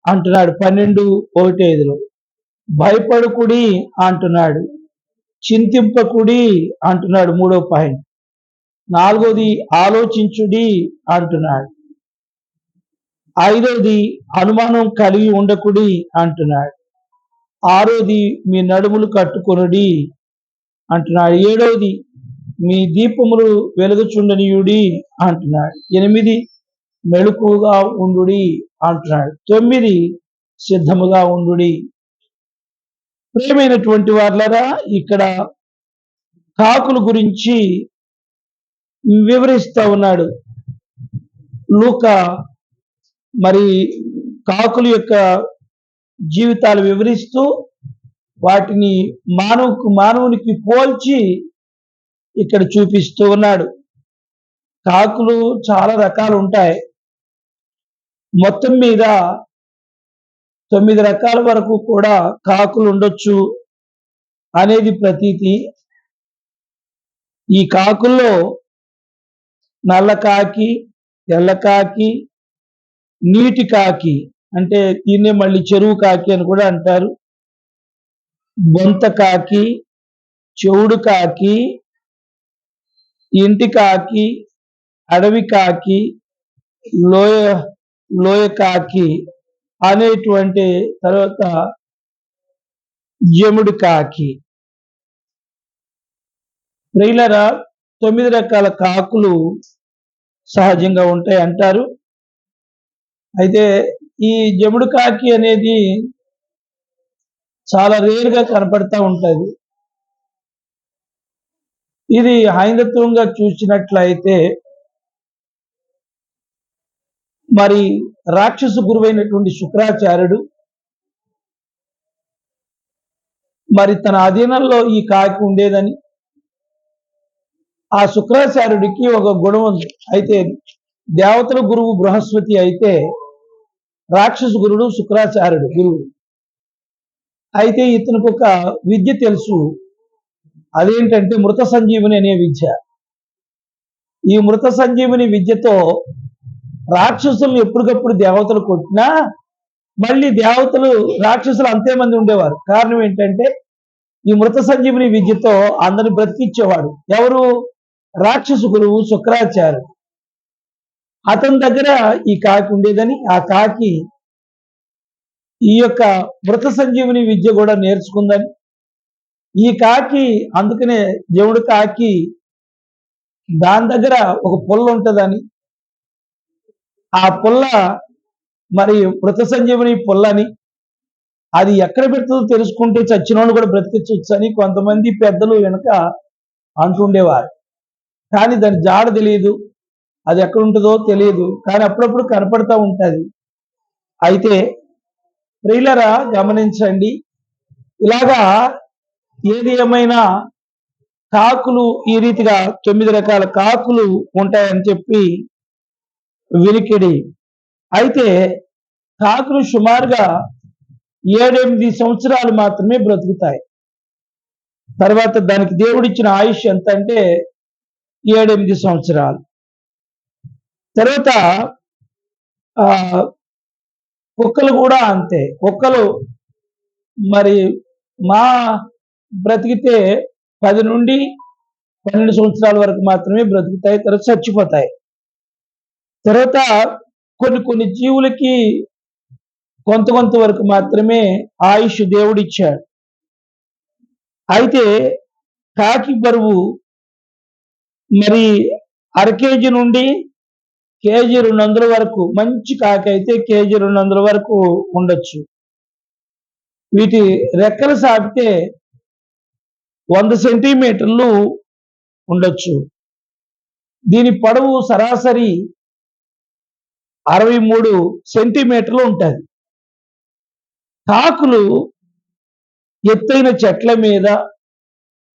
అంటున్నాడు 12:1-5లో. భయపడకుడి అంటున్నాడు. చింతింపకుడి అంటున్నాడు 3వ పాయింట్. 4వది ఆలోచించుడి అంటున్నాడు. 5వది అనుమానం కలిగి ఉండకుడి అంటున్నాడు. 6వది మీ నడుములు కట్టుకొనుడి అంటున్నాడు. 7వది మీ దీపములు వెలుగుచుండనీయుడి అంటున్నాడు. 8 మెలకువగా ఉండుడి అంటున్నాడు. 9 సిద్ధముగా ఉండుడి. ప్రియమైనటువంటి వారలారా, ఇక్కడ కాకుల గురించి వివరిస్తా ఉన్నాడు లూకా. మరి కాకుల యొక్క జీవితాలు వివరిస్తూ వాటిని మానవునికి పోల్చి ఇక్కడ చూపిస్తూ ఉన్నాడు. కాకులు చాలా రకాలు ఉంటాయి. మొత్తం మీద 9 రకాల వరకు కూడా కాకులు ఉండొచ్చు అనేది ప్రతీతి. ఈ కాకుల్లో నల్ల కాకి, తెల్ల కాకి, నీటి కాకి, అంటే దీన్నే మళ్ళీ చెరువు కాకి అని కూడా అంటారు. బొంత కాకి, చెవుడు కాకి, ఇంటి కాకి, అడవి కాకి, లోయ కాకి అనేటువంటి తర్వాత జముడు కాకి. ప్రియులారా, 9 రకాల కాకులు సహజంగా ఉంటాయి అంటారు. అయితే ఈ జముడు కాకి అనేది చాలా రేరుగా కనపడతా ఉంటుంది. ఇది హైందత్వంగా చూసినట్లయితే మరి రాక్షస గురువైనటువంటి శుక్రాచార్యుడు మరి తన అధీనంలో ఈ కాకి ఉండేదని, ఆ శుక్రాచార్యుడికి ఒక గుణం ఉంది. అయితే దేవతల గురువు బృహస్పతి అయితే రాక్షస గురుడు శుక్రాచార్యుడు గురువు. అయితే ఇతనికి ఒక విద్య తెలుసు. అదేంటంటే మృత సంజీవని అనే విద్య. ఈ మృత సంజీవని విద్యతో రాక్షసులను ఎప్పటికప్పుడు దేవతలు కొట్టినా మళ్ళీ రాక్షసులు అంతే మంది ఉండేవారు. కారణం ఏంటంటే ఈ మృత సంజీవని విద్యతో అందరిని బ్రతికించేవాడు ఎవరు? రాక్షస గురువు శుక్రాచార్యుడు. అతని దగ్గర ఈ కాకి ఉండేదని, ఆ కాకి ఈ యొక్క మృత సంజీవని విద్య కూడా నేర్చుకుందని, ఈ కాకి అందుకనే జముడు కాకి దాని దగ్గర ఒక పుల్ల ఉంటుందని, ఆ పుల్ల మరి మృత సంజీవని పుల్లని, అది ఎక్కడ పెడుతుందో తెలుసుకుంటే చచ్చినోళ్ళు కూడా బ్రతికించవచ్చు అని కొంతమంది పెద్దలు వెనుక అంటుండేవారు. కానీ దాని జాడ తెలియదు, అది ఎక్కడ ఉంటుందో తెలియదు, కానీ అప్పుడప్పుడు కనపడతా ఉంటుంది. అయితే ప్రియులరా గమనించండి, ఇలాగా ఏది ఏమైనా కాకులు ఈ రీతిగా 9 రకాల కాకులు ఉంటాయని చెప్పి వినికిడి. అయితే కాకులు సుమారుగా 7-8 సంవత్సరాలు మాత్రమే బ్రతుకుతాయి. తర్వాత దానికి దేవుడిచ్చిన ఆయుష్ ఎంత అంటే 7-8 సంవత్సరాలు. తర్వాత కుక్కలు కూడా అంతే. కుక్కలు మరి మా బ్రతికితే 10 నుండి 12 సంవత్సరాల వరకు మాత్రమే బ్రతుకుతాయి, తర్వాత చచ్చిపోతాయి. తర్వాత కొన్ని జీవులకి కొంత వరకు మాత్రమే ఆయుష్ దేవుడిచ్చాడు. అయితే కాకి బరువు మరి అర-కేజీ నుండి కేజీ 200 వరకు, మంచి కాకి అయితే కేజీ 200 వరకు ఉండొచ్చు. వీటి రెక్కలు సాపితే 100 సెంటీమీటర్లు ఉండొచ్చు. దీని పొడవు సరాసరి 63 సెంటీమీటర్లు ఉంటుంది. కాకులు ఎత్తైన చెట్ల మీద,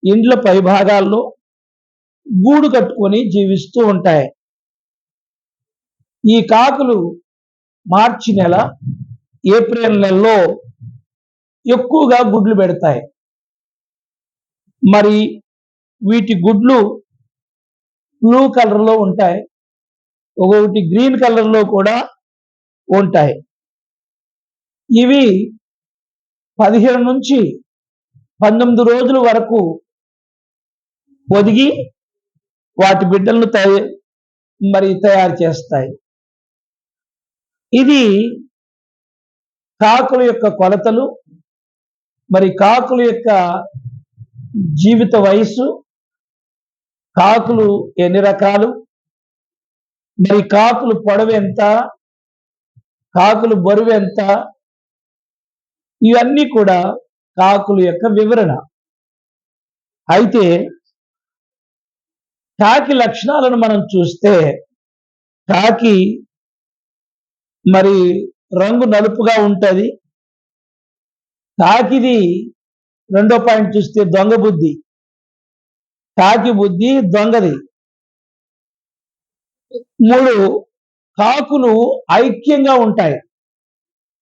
ఇండ్ల పైభాగాల్లో గూడు కట్టుకొని జీవిస్తూ ఉంటాయి. ఈ కాకులు మార్చి నెల, ఏప్రిల్ నెలలో ఎక్కువగా గుడ్లు పెడతాయి. మరి వీటి గుడ్లు బ్లూ కలర్లో ఉంటాయి, ఒకటి గ్రీన్ కలర్లో కూడా ఉంటాయి. ఇవి 15 నుంచి 19 రోజుల వరకు పొదిగి వాటి బిడ్డలను తయారు చేస్తాయి. ఇది కాకుల యొక్క కొలతలు, మరి కాకుల యొక్క జీవిత వయస్సు, కాకులు ఎన్ని రకాలు, మరి కాకులు పొడవు ఎంత, కాకులు బరువు ఎంత, ఇవన్నీ కూడా కాకుల యొక్క వివరణ. అయితే కాకి లక్షణాలను మనం చూస్తే, కాకి మరి రంగు నలుపుగా ఉంటుంది. కాకిది రెండో పాయింట్ చూస్తే దొంగ బుద్ధి. కాకి బుద్ధి దొంగది. 3 కాకులు ఐక్యంగా ఉంటాయి,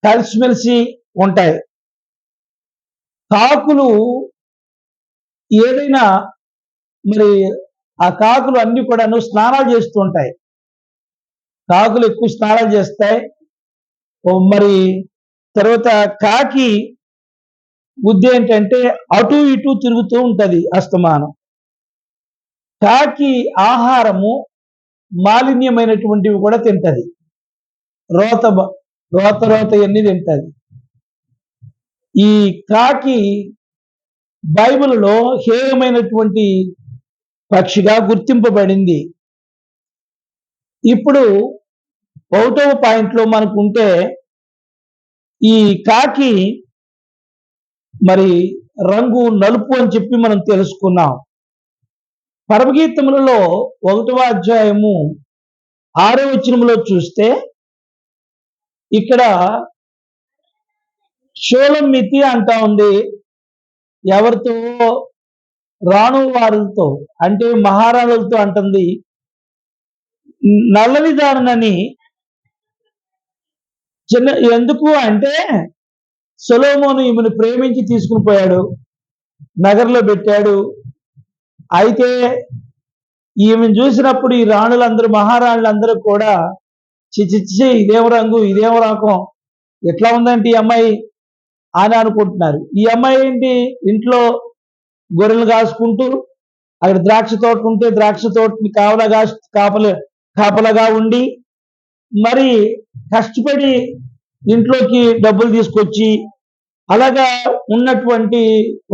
కలిసిమెలిసి ఉంటాయి. కాకులు ఏదైనా మరి ఆ కాకులు అన్ని కూడాను స్నానాలు చేస్తూ ఉంటాయి. కాకులు ఎక్కువ స్నానాలు చేస్తాయి. మరి తర్వాత కాకి బుద్ధి ఏంటంటే అటు ఇటు తిరుగుతూ ఉంటది అస్తమానం. కాకి ఆహారము మాలిన్యమైనటువంటివి కూడా తింటది. రోత ఎన్ని తింటది. ఈ కాకి బైబిల్లో హేయమైనటువంటి పక్షిగా గుర్తింపబడింది. ఇప్పుడు 1వ పాయింట్లో మనకుంటే ఈ కాకి మరి రంగు నలుపు అని చెప్పి మనం తెలుసుకున్నాం. పరమగీతములలో 1వ అధ్యాయము 6వ వచనములో చూస్తే ఇక్కడ షోలమ్మితి అంటా ఉంది. ఎవరితో? రాణు వారులతో, అంటే మహారాణులతో అంటుంది. నల్లని దారునని ఎందుకు అంటే సొలొమోను ఈమెను ప్రేమించి తీసుకుని పోయాడు, నగరంలో పెట్టాడు. అయితే ఈమెను చూసినప్పుడు ఈ రాణులందరూ, మహారాణులందరూ కూడా చిచిచ్చి ఇదేం రంగు, ఇదేం రకం, ఎట్లా ఉందంటే ఈ అమ్మాయి అని అనుకుంటున్నారు. ఈ అమ్మాయి ఏంటి, ఇంట్లో గొర్రెలు కాసుకుంటూ, అక్కడ ద్రాక్ష తోట ఉంటే ద్రాక్ష తోటని కాపలగా ఉండి, మరి కష్టపడి ఇంట్లోకి డబ్బులు తీసుకొచ్చి అలాగా ఉన్నటువంటి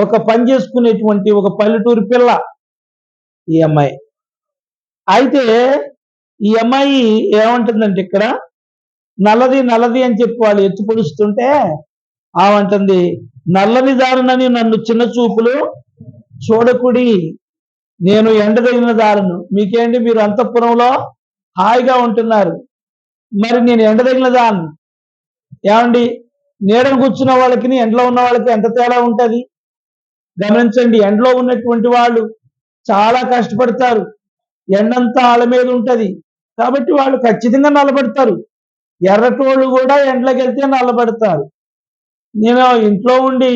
ఒక పని చేసుకునేటువంటి ఒక పల్లెటూరు పిల్ల ఈ అమ్మాయి. అయితే ఈ అమ్మాయి ఏమంటుందంటే ఇక్కడ నల్లది అని చెప్పి వాళ్ళు ఎత్తి పొడుస్తుంటే ఆమంటుంది, నల్లని దారునని నన్ను చిన్న చూపులు చూడకుడి, నేను ఎండదగిన దారును. మీకేంటి, మీరు అంతఃపురంలో హాయిగా ఉంటున్నారు, మరి నేను ఎండదగిన దారును. ఏమండి, నీడను కూర్చున్న వాళ్ళకి ఎండలో ఉన్న వాళ్ళకి ఎంత తేడా ఉంటుంది గమనించండి. ఎండలో ఉన్నటువంటి వాళ్ళు చాలా కష్టపడతారు, ఎండంతా వాళ్ళ మీద ఉంటుంది కాబట్టి వాళ్ళు ఖచ్చితంగా నల్లబడతారు. ఎర్రటోళ్ళు కూడా ఎండలోకి వెళ్తే నల్లబడతారు. నేను ఇంట్లో ఉండి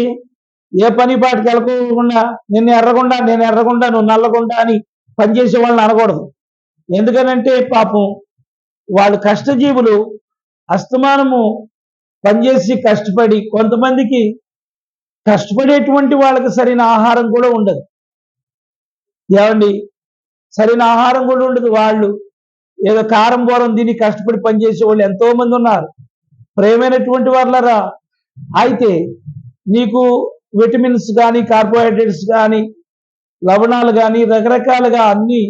ఏ పని పాటికి వెళ్ళకోకుండా నేను ఎర్రగుండా నువ్వు నల్లగుండా అని పనిచేసే వాళ్ళని అనకూడదు. ఎందుకనంటే పాపం వాళ్ళు కష్టజీవులు, అస్తమానము పనిచేసి కష్టపడి, కొంతమందికి కష్టపడేటువంటి వాళ్ళకి సరైన ఆహారం కూడా ఉండదు. ఏమండి, సరైన ఆహారం కూడా ఉండదు. వాళ్ళు ఏదో కారం బోరం తిని కష్టపడి పనిచేసే వాళ్ళు ఎంతో మంది ఉన్నారు. ప్రేమైనటువంటి వాళ్ళరా, అయితే నీకు విటమిన్స్ కానీ, కార్బోహైడ్రేట్స్ కానీ, లవణాలు కానీ, రకరకాలుగా అన్ని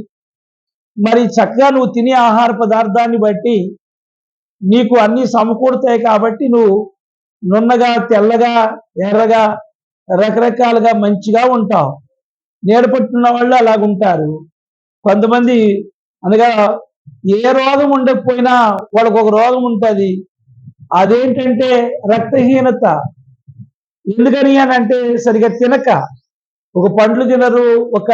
మరి చక్కగా నువ్వు తినే ఆహార పదార్థాన్ని బట్టి నీకు అన్ని సమకూడతాయి. కాబట్టి నువ్వు నున్నగా, తెల్లగా, ఎర్రగా, రకరకాలుగా మంచిగా ఉంటావు. నీడపట్టున్న వాళ్ళు అలాగుంటారు. కొంతమంది అనగా ఏ రోగం ఉండకపోయినా వాళ్ళకు ఒక రోగం ఉంటుంది. అదేంటంటే రక్తహీనత. ఎందుకని అని అంటే సరిగా తినక, ఒక పండ్లు తినరు, ఒక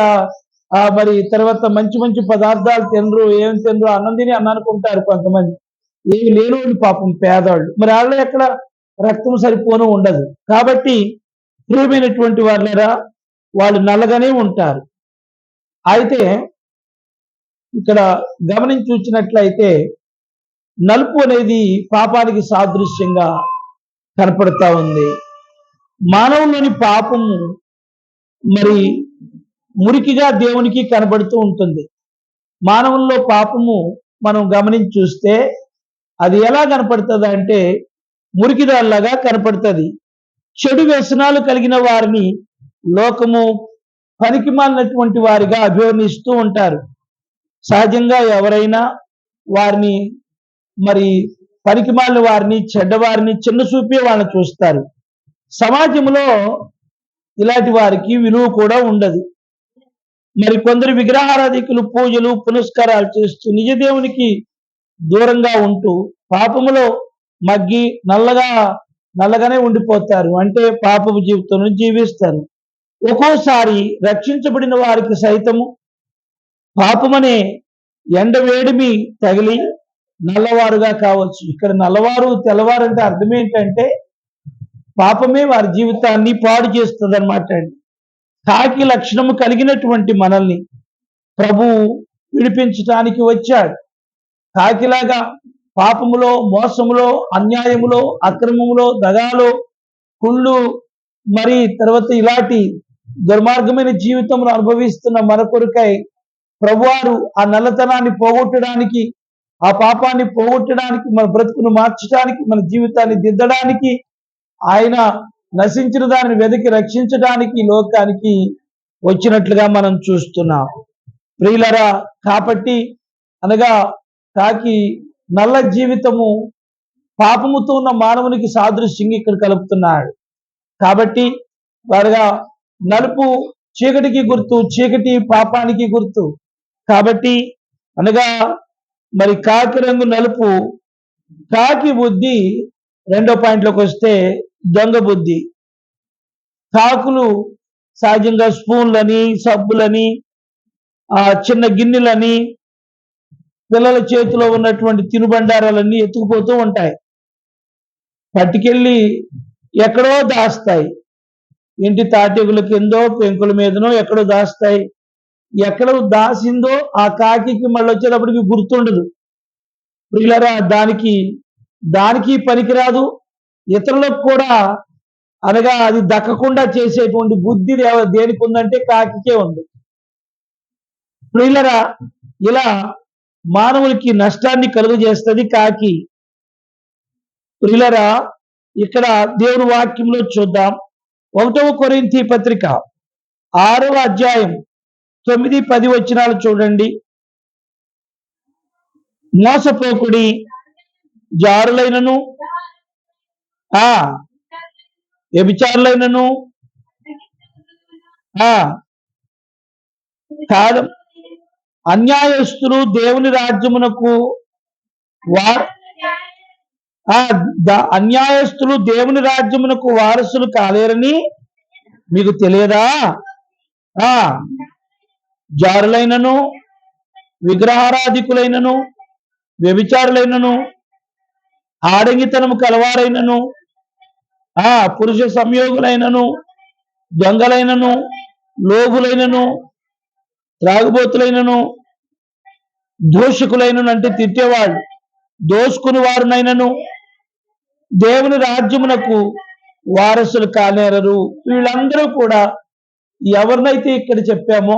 మరి తర్వాత మంచి మంచి పదార్థాలు తినరు, ఏం తినరు, అన్నం తిని అన్న అనుకుంటారు. కొంతమంది ఏమి లేని పాపం పేదవాళ్ళు, మరి వాళ్ళు ఎక్కడ రక్తం సరిపోను ఉండదు. కాబట్టి ప్రియమైనటువంటి వాళ్ళరా, వాళ్ళు నల్లగానే ఉంటారు. అయితే ఇక్కడ గమనించి చూసినట్లయితే నలుపు అనేది పాపానికి సాదృశ్యంగా కనపడతా ఉంది. మానవులోని పాపము మరి మురికిగా దేవునికి కనబడుతూ ఉంటుంది. మానవుల్లో పాపము మనం గమనించి చూస్తే అది ఎలా కనపడుతుంది అంటే మురికిదాల్లాగా కనపడుతుంది. చెడు వ్యసనాలు కలిగిన వారిని లోకము పనికిమాలినటువంటి వారిగా అభివర్ణిస్తూ ఉంటారు. సహజంగా ఎవరైనా వారిని మరి పనికిమాలిన వారిని, చెడ్డవారిని చిన్న చూపే వాళ్ళని చూస్తారు. సమాజంలో ఇలాంటి వారికి విలువ కూడా ఉండదు. మరి కొందరు విగ్రహారాధికులు పూజలు పునస్కారాలు చేస్తూ నిజ దేవునికి దూరంగా ఉంటూ పాపములో మగ్గి నల్లగానే ఉండిపోతారు. అంటే పాపపు జీవితం జీవిస్తారు. ఒక్కోసారి రక్షించబడిన వారికి సైతము పాపమనే ఎండవేడిమి తగిలి నల్లవారుగా కావచ్చు. ఇక్కడ నల్లవారు తెల్లవారు అంటే అర్థం ఏంటంటే పాపమే వారి జీవితాన్ని పాడు చేస్తుంది అనమాట అండి. కాకి లక్షణము కలిగినటువంటి మనల్ని ప్రభు విడిపించటానికి వచ్చాడు. కాకిలాగా పాపములో, మోసములో, అన్యాయములో, అక్రమములో, దగాలో, కుళ్ళు మరి తర్వాత ఇలాంటి దుర్మార్గమైన జీవితంలో అనుభవిస్తున్న మన కొరకై ప్రభువారు ఆ నల్లతనాన్ని పోగొట్టడానికి, ఆ పాపాన్ని పోగొట్టడానికి, మన బ్రతుకును మార్చడానికి, మన జీవితాన్ని దిద్దడానికి, ఆయన నశించిన దానిని వెతికి రక్షించడానికి లోకానికి వచ్చినట్లుగా మనం చూస్తున్నాం. ప్రియులరా, కాబట్టి అనగా కాకి నల్ల జీవితము పాపముతో ఉన్న మానవునికి సాదృశ్యంగా ఇక్కడ కలుపుతున్నాడు. కాబట్టి వారుగా నలుపు చీకటికి గుర్తు, చీకటి పాపానికి గుర్తు. కాబట్టి అనగా మరి కాకి రంగు నలుపు, కాకి బుద్ధి రెండో పాయింట్లోకి వస్తే దొంగ బుద్ధి. కాకులు సహజంగా స్పూన్లని, సబ్బులని, చిన్న గిన్నెలని, పిల్లల చేతిలో ఉన్నటువంటి తినుబండారాలన్నీ ఎత్తుకుపోతూ ఉంటాయి. పట్టుకెళ్ళి ఎక్కడో దాస్తాయి. ఇంటి తాటెగుల కిందో పెంకుల మీదనో ఎక్కడో దాస్తాయి. ఎక్కడ దాసిందో ఆ కాకి మళ్ళీ వచ్చేటప్పటికి గుర్తుండదు. ప్రియులరా, దానికి పనికిరాదు, ఇతరులకు కూడా అనగా అది దక్కకుండా చేసేటువంటి బుద్ధి దేనికి ఉందంటే కాకికే ఉంది. ప్రియులరా, ఇలా మానవులకి నష్టాన్ని కలుగజేస్తుంది కాకి. ప్రియులరా, ఇక్కడ దేవుని వాక్యంలో చూద్దాం. 1వ కొరింథీ పత్రిక 6వ అధ్యాయం 9-10 వచనాలు చూడండి. మోసపోకుడి, జారులైనను వ్యభిచారులైనను కాదు, అన్యాయస్తులు దేవుని రాజ్యమునకు అన్యాయస్తులు దేవుని రాజ్యమునకు వారసులు కాలేరని మీకు తెలియదా? జారులైనను, విగ్రహారాధికులైనను, వ్యభిచారులైనను, ఆడంగితనము కలవారైనను, పురుష సంయోగులైనను, దొంగలైనను, లోబులైనను, త్రాగుబోతులైనను, దోషకులైనను అంటే తిట్టేవాళ్ళు, దోసుకుని వారునైనను దేవుని రాజ్యమునకు వారసులు కానేరరు. వీళ్ళందరూ కూడా ఎవరినైతే ఇక్కడ చెప్పామో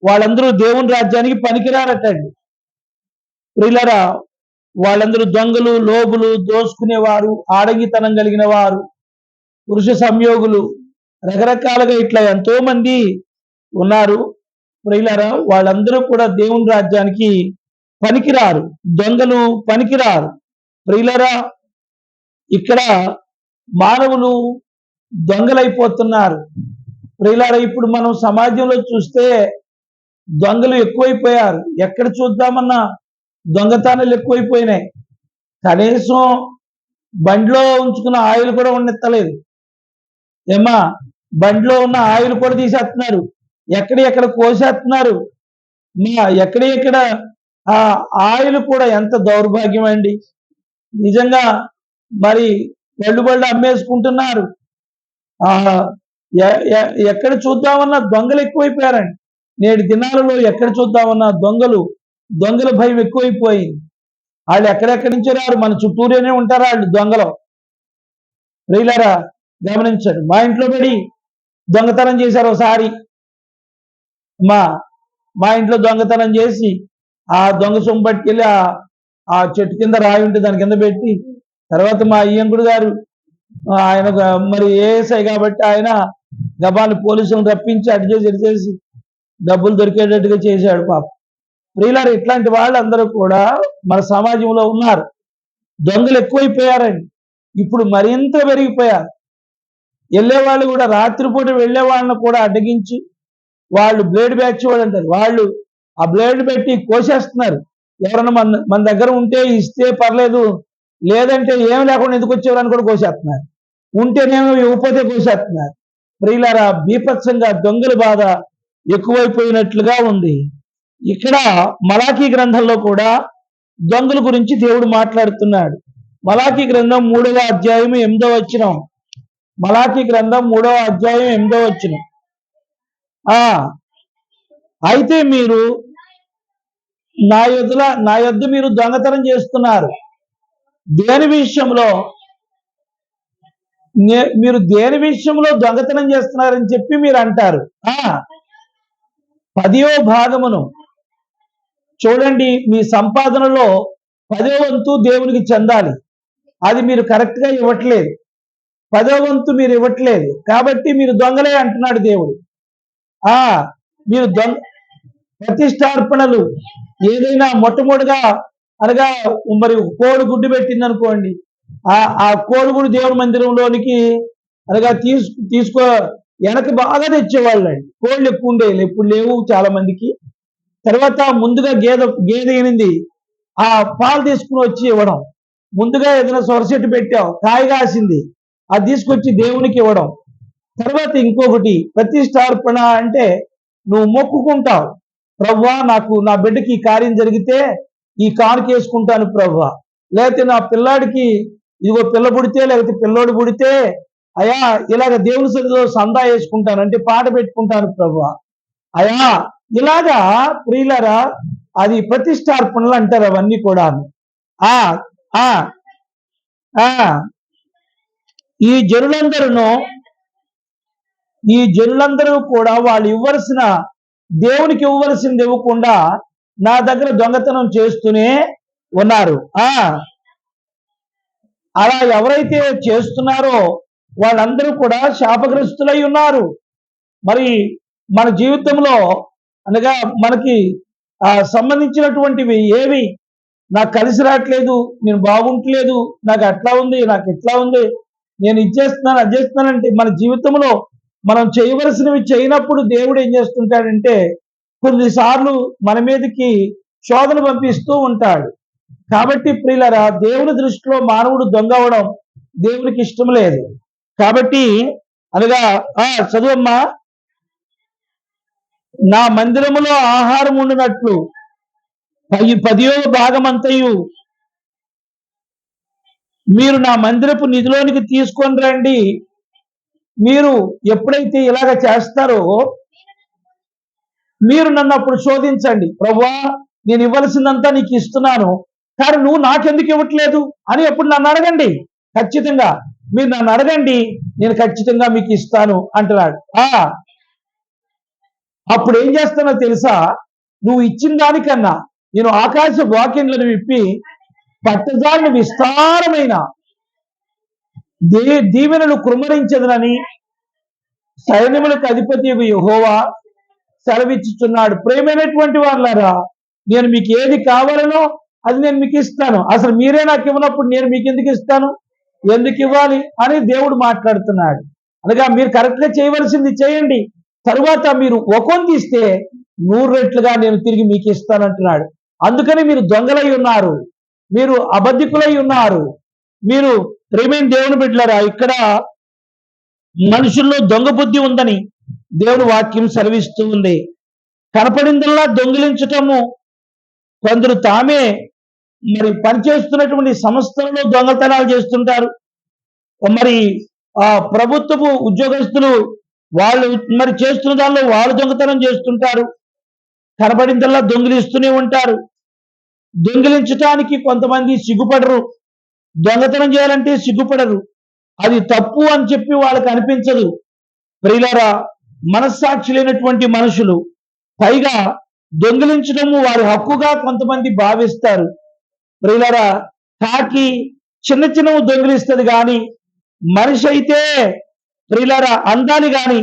వాళ్ళందరూ దేవుని రాజ్యానికి పనికిరారటండి. ప్రియులరా, వాళ్ళందరూ దొంగలు, లోబులు, దోసుకునేవారు, ఆడంగితనం కలిగిన వారు, పురుష సంయోగులు, రకరకాలుగా ఇట్లా ఎంతో మంది ఉన్నారు. ప్రియులరా, వాళ్ళందరూ కూడా దేవుని రాజ్యానికి పనికిరారు, దొంగలు పనికిరారు. ప్రియులరా, ఇక్కడ మానవులు దొంగలైపోతున్నారు. ప్రియులారా, ఇప్పుడు మనం సమాజంలో చూస్తే దొంగలు ఎక్కువైపోయారు. ఎక్కడ చూద్దామన్నా దొంగతనాలు ఎక్కువైపోయినాయి. కనీసం బండిలో ఉంచుకున్న ఆయిల్ కూడా ఉండెత్తలేదు. ఏమా, బండిలో ఉన్న ఆయిల్ కూడా తీసేస్తున్నారు, ఎక్కడ కోసేస్తున్నారు. ఎక్కడ ఆ ఆయిల్ కూడా ఎంత దౌర్భాగ్యం అండి. నిజంగా మరి బళ్ళు అమ్మేసుకుంటున్నారు. ఎక్కడ చూద్దామన్నా దొంగలు ఎక్కువైపోయారండి. నేటి దినాలలో ఎక్కడ చూద్దామన్నా దొంగల భయం ఎక్కువైపోయింది. వాళ్ళు ఎక్కడెక్కడి నుంచి రారు, మన చుట్టూరేనే ఉంటారు వాళ్ళు దొంగలు. ప్రియులారా గమనించండి, మా ఇంట్లో పడి దొంగతనం చేశారు ఒకసారి. మా మా ఇంట్లో దొంగతనం చేసి ఆ దొంగ సొమ్ము పట్టుకెళ్ళి ఆ చెట్టు కింద రాయి ఉంటే దాని కింద పెట్టి, తర్వాత మా అయ్యంకుడు గారు ఆయన మరి ఏఎస్ఐ కాబట్టి ఆయన గబాలు పోలీసులను రప్పించి అటు చేసి ఇటు చేసి డబ్బులు దొరికేటట్టుగా చేశాడు పాపం. ప్రియులారు ఇట్లాంటి వాళ్ళందరూ కూడా మన సమాజంలో ఉన్నారు. దొంగలు ఎక్కువైపోయారండి, ఇప్పుడు మరింత పెరిగిపోయారు. వెళ్ళేవాళ్ళు కూడా రాత్రిపూట వెళ్ళే వాళ్ళని కూడా అడ్డగించి వాళ్ళు బ్లేడ్ బ్యాచ్ వాళ్ళు అంటారు, వాళ్ళు ఆ బ్లేడ్ పెట్టి కోసేస్తున్నారు. ఎవరన్నా మన దగ్గర ఉంటే ఇస్తే పర్లేదు, లేదంటే ఏం లేకుండా ఎందుకు వచ్చేవారని కూడా కోసేస్తున్నారు, ఉంటేనేమో ఇవ్వకపోతే కోసేస్తున్నారు. ప్రియులారా బీభత్సంగా దొంగల బాధ ఎక్కువైపోయినట్లుగా ఉంది. ఇక్కడ మలాకీ గ్రంథంలో కూడా దొంగల గురించి దేవుడు మాట్లాడుతున్నాడు. మలాకీ గ్రంథం 3వ అధ్యాయం 8వ వచనం. మలాకీ గ్రంథం 3వ అధ్యాయం 8వ వచనం. అయితే మీరు నా యొద్ద మీరు దొంగతనం చేస్తున్నారు. దేని విషయంలో? మీరు దేని విషయంలో దొంగతనం చేస్తున్నారని చెప్పి మీరు అంటారు. 10వ భాగమును చూడండి, మీ సంపాదనలో 10వ వంతు దేవునికి చెందాలి. అది మీరు కరెక్ట్ గా ఇవ్వట్లేదు. 10వ వంతు మీరు ఇవ్వట్లేదు కాబట్టి మీరు దొంగలే అంటున్నాడు దేవుడు. మీరు ప్రతిష్టార్పణలు ఏదైనా మొట్టమొదటిగా అనగా మరి కోడి గుడ్డు పెట్టింది అనుకోండి, ఆ కోడిగుడు దేవుడి మందిరంలోనికి అనగా తీసుకో వెనక బాగా తెచ్చేవాళ్ళండి. కోళ్ళు ఎక్కువ ఉండేవి, ఇప్పుడు లేవు చాలా మందికి. తర్వాత ముందుగా గేదె ఈనింది, ఆ పాలు తీసుకుని వచ్చి ఇవ్వడం. ముందుగా ఏదైనా సొరసెట్టు పెట్టావు, కాయ కాసింది, అది తీసుకొచ్చి దేవునికి ఇవ్వడం. తర్వాత ఇంకొకటి ప్రతిష్టార్పణ అంటే నువ్వు మొక్కుకుంటావు, ప్రభువా నాకు నా బిడ్డకి ఈ కార్యం జరిగితే ఈ కానుక వేసుకుంటాను ప్రభువా, లేకపోతే నా పిల్లాడికి ఇదిగో పిల్ల పుడితే లేకపోతే పిల్లోడు పుడితే అయా ఇలాగ దేవుని సన్నిధిలో సందా వేసుకుంటాను, అంటే పాట పెట్టుకుంటాను ప్రభువా అయా, ఇలాగా ప్రియులరా అది ప్రతిష్టార్పణలు అంటారు అవన్నీ కూడా. ఈ జనులందరూ కూడా వాళ్ళు ఇవ్వవలసిన దేవునికి ఇవ్వవలసింది ఇవ్వకుండా నా దగ్గర దొంగతనం చేస్తూనే ఉన్నారు. అలా ఎవరైతే చేస్తున్నారో వాళ్ళందరూ కూడా శాపగ్రస్తులై ఉన్నారు. మరి మన జీవితంలో అనగా మనకి సంబంధించినటువంటివి ఏవి నాకు కలిసి రావట్లేదు, నేను బాగుంటలేదు, నాకు అట్లా ఉంది, నాకు ఇట్లా ఉంది, నేను ఇచ్చేస్తున్నాను అది చేస్తున్నానంటే మన జీవితంలో మనం చేయవలసినవి చేయనప్పుడు దేవుడు ఏం చేస్తుంటాడంటే కొన్నిసార్లు మన మీదకి శోధన పంపిస్తూ ఉంటాడు. కాబట్టి ప్రియులరా దేవుని దృష్టిలో మానవుడు దొంగ అవడం దేవునికి ఇష్టం లేదు. కాబట్టి అనగా చదువమ్మా, నా మందిరములో ఆహారం ఉండినట్లు 10వ భాగమంతయు మీరు నా మందిరపు నిధిలోనికి తీసుకొని రండి. మీరు ఎప్పుడైతే ఇలాగ చేస్తారో మీరు నన్ను అప్పుడు శోధించండి, ప్రభువా నేను ఇవ్వాల్సిందంతా నీకు ఇస్తున్నాను కానీ నువ్వు నాకెందుకు ఇవ్వట్లేదు అని ఎప్పుడు నన్ను అడగండి. ఖచ్చితంగా మీరు నన్ను అడగండి, నేను ఖచ్చితంగా మీకు ఇస్తాను అంటున్నాడు. అప్పుడు ఏం చేస్తానో తెలుసా, నువ్వు ఇచ్చిన దానికన్నా నేను ఆకాశ వాక్యములను విప్పి పట్టజాలను విస్తారమైన దీవెనలు కుమ్మరించదనని సైన్యములకు అధిపతి యెహోవా సెలవిచ్చుచున్నాడు. ప్రేమైనటువంటి వాళ్ళారా, నేను మీకు ఏది కావాలనో అది నేను మీకు ఇస్తాను. అసలు మీరే నాకు ఇవ్వనప్పుడు నేను మీకు ఎందుకు ఇస్తాను, ఎందుకు ఇవ్వాలి అని దేవుడు మాట్లాడుతున్నాడు. అనగా మీరు కరెక్ట్గా చేయవలసింది చేయండి, తరువాత మీరు ఒకంత ఇస్తే 100 రెట్లుగా నేను తిరిగి మీకు ఇస్తానంటున్నాడు. అందుకని మీరు దొంగలై ఉన్నారు, మీరు అబద్ధికులై ఉన్నారు. మీరు ప్రేమైన దేవుని బిడ్డలారా, ఇక్కడ మనుషుల్లో దొంగ బుద్ధి ఉందని దేవుని వాక్యం సెలవిస్తూ ఉంది. కనపడిందల్లా దొంగిలించటము, కొందరు తామే మరి పనిచేస్తున్నటువంటి సంస్థలలో దొంగతనాలు చేస్తుంటారు. మరి ప్రభుత్వపు ఉద్యోగస్తులు వాళ్ళు మరి చేస్తున్న దానిలో వాళ్ళు దొంగతనం చేస్తుంటారు. కనపడిందల్లా దొంగిలిస్తూనే ఉంటారు. దొంగిలించటానికి కొంతమంది సిగ్గుపడరు, దొంగతనం చేయాలంటే సిగ్గుపడరు. అది తప్పు అని చెప్పి వాళ్ళకి అనిపించదు. ప్రియులారా, మనస్సాక్షి లేనటువంటి మనుషులు పైగా దొంగిలించడము వారి హక్కుగా కొంతమంది భావిస్తారు. ప్రియులారా, కాకి చిన్న చిన్నవి దొంగిలిస్తుంది కానీ మనిషి అయితే ప్రియులారా అందాన్ని కానీ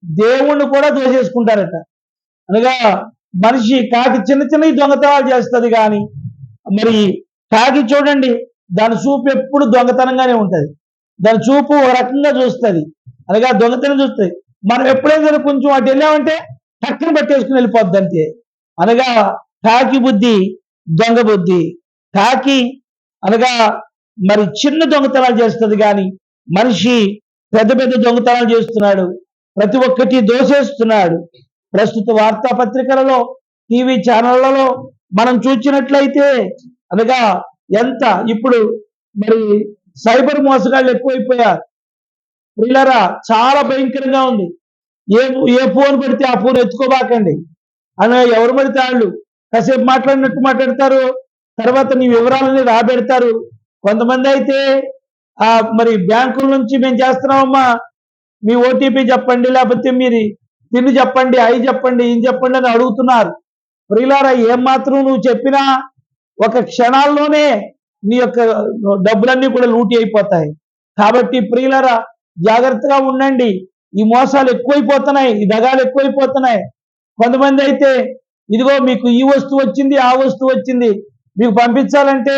దేవుణ్ణి కూడా దోచేసుకుంటారట. అనగా మనిషి కాకి చిన్న చిన్నవి దొంగతనాలు చేస్తుంది కానీ మరి కాకి చూడండి, దాని చూపు ఎప్పుడు దొంగతనంగానే ఉంటుంది. దాని చూపు ఒక రకంగా చూస్తుంది, అనగా దొంగతనం చూస్తుంది. మనం ఎప్పుడైనా కొంచెం అటు వెళ్ళామంటే టక్కన పట్టేసుకుని వెళ్ళిపోద్ది అంతే. అనగా కాకి బుద్ధి దొంగ బుద్ధి. కాకి అనగా మరి చిన్న దొంగతనాలు చేస్తుంది కానీ మనిషి పెద్ద పెద్ద దొంగతనాలు చేస్తున్నాడు, ప్రతి ఒక్కటి దోసేస్తున్నాడు. ప్రస్తుత వార్తాపత్రికలలో, టీవీ ఛానళ్లలో మనం చూసినట్లయితే అనగా ఎంత ఇప్పుడు మరి సైబర్ మోసగాళ్ళు ఎక్కువైపోయారు. ప్రియులారా, చాలా భయంకరంగా ఉంది. ఏ ఏ ఫోన్ పడితే ఆ ఫోన్ ఎత్తుకోబాకండి అని ఎవరు పడితే వాళ్ళు కాసేపు మాట్లాడినట్టు మాట్లాడతారు, తర్వాత నీ వివరాలని రాబెడతారు. కొంతమంది అయితే మరి బ్యాంకుల నుంచి మేము చేస్తున్నామమ్మా, మీ ఓటీపీ చెప్పండి, లేకపోతే మీరు తిని చెప్పండి, అవి చెప్పండి, ఇది చెప్పండి అని అడుగుతున్నారు. ప్రియులారా, ఏం మాత్రం నువ్వు చెప్పినా ఒక క్షణాల్లోనే నీ యొక్క డబ్బులన్నీ కూడా లూటీ అయిపోతాయి. కాబట్టి ప్రియులారా, జాగ్రత్తగా ఉండండి. ఈ మోసాలు ఎక్కువైపోతున్నాయి, ఈ దగాలు ఎక్కువైపోతున్నాయి. కొంతమంది అయితే ఇదిగో మీకు ఈ వస్తువు వచ్చింది, ఆ వస్తువు వచ్చింది, మీకు పంపించాలంటే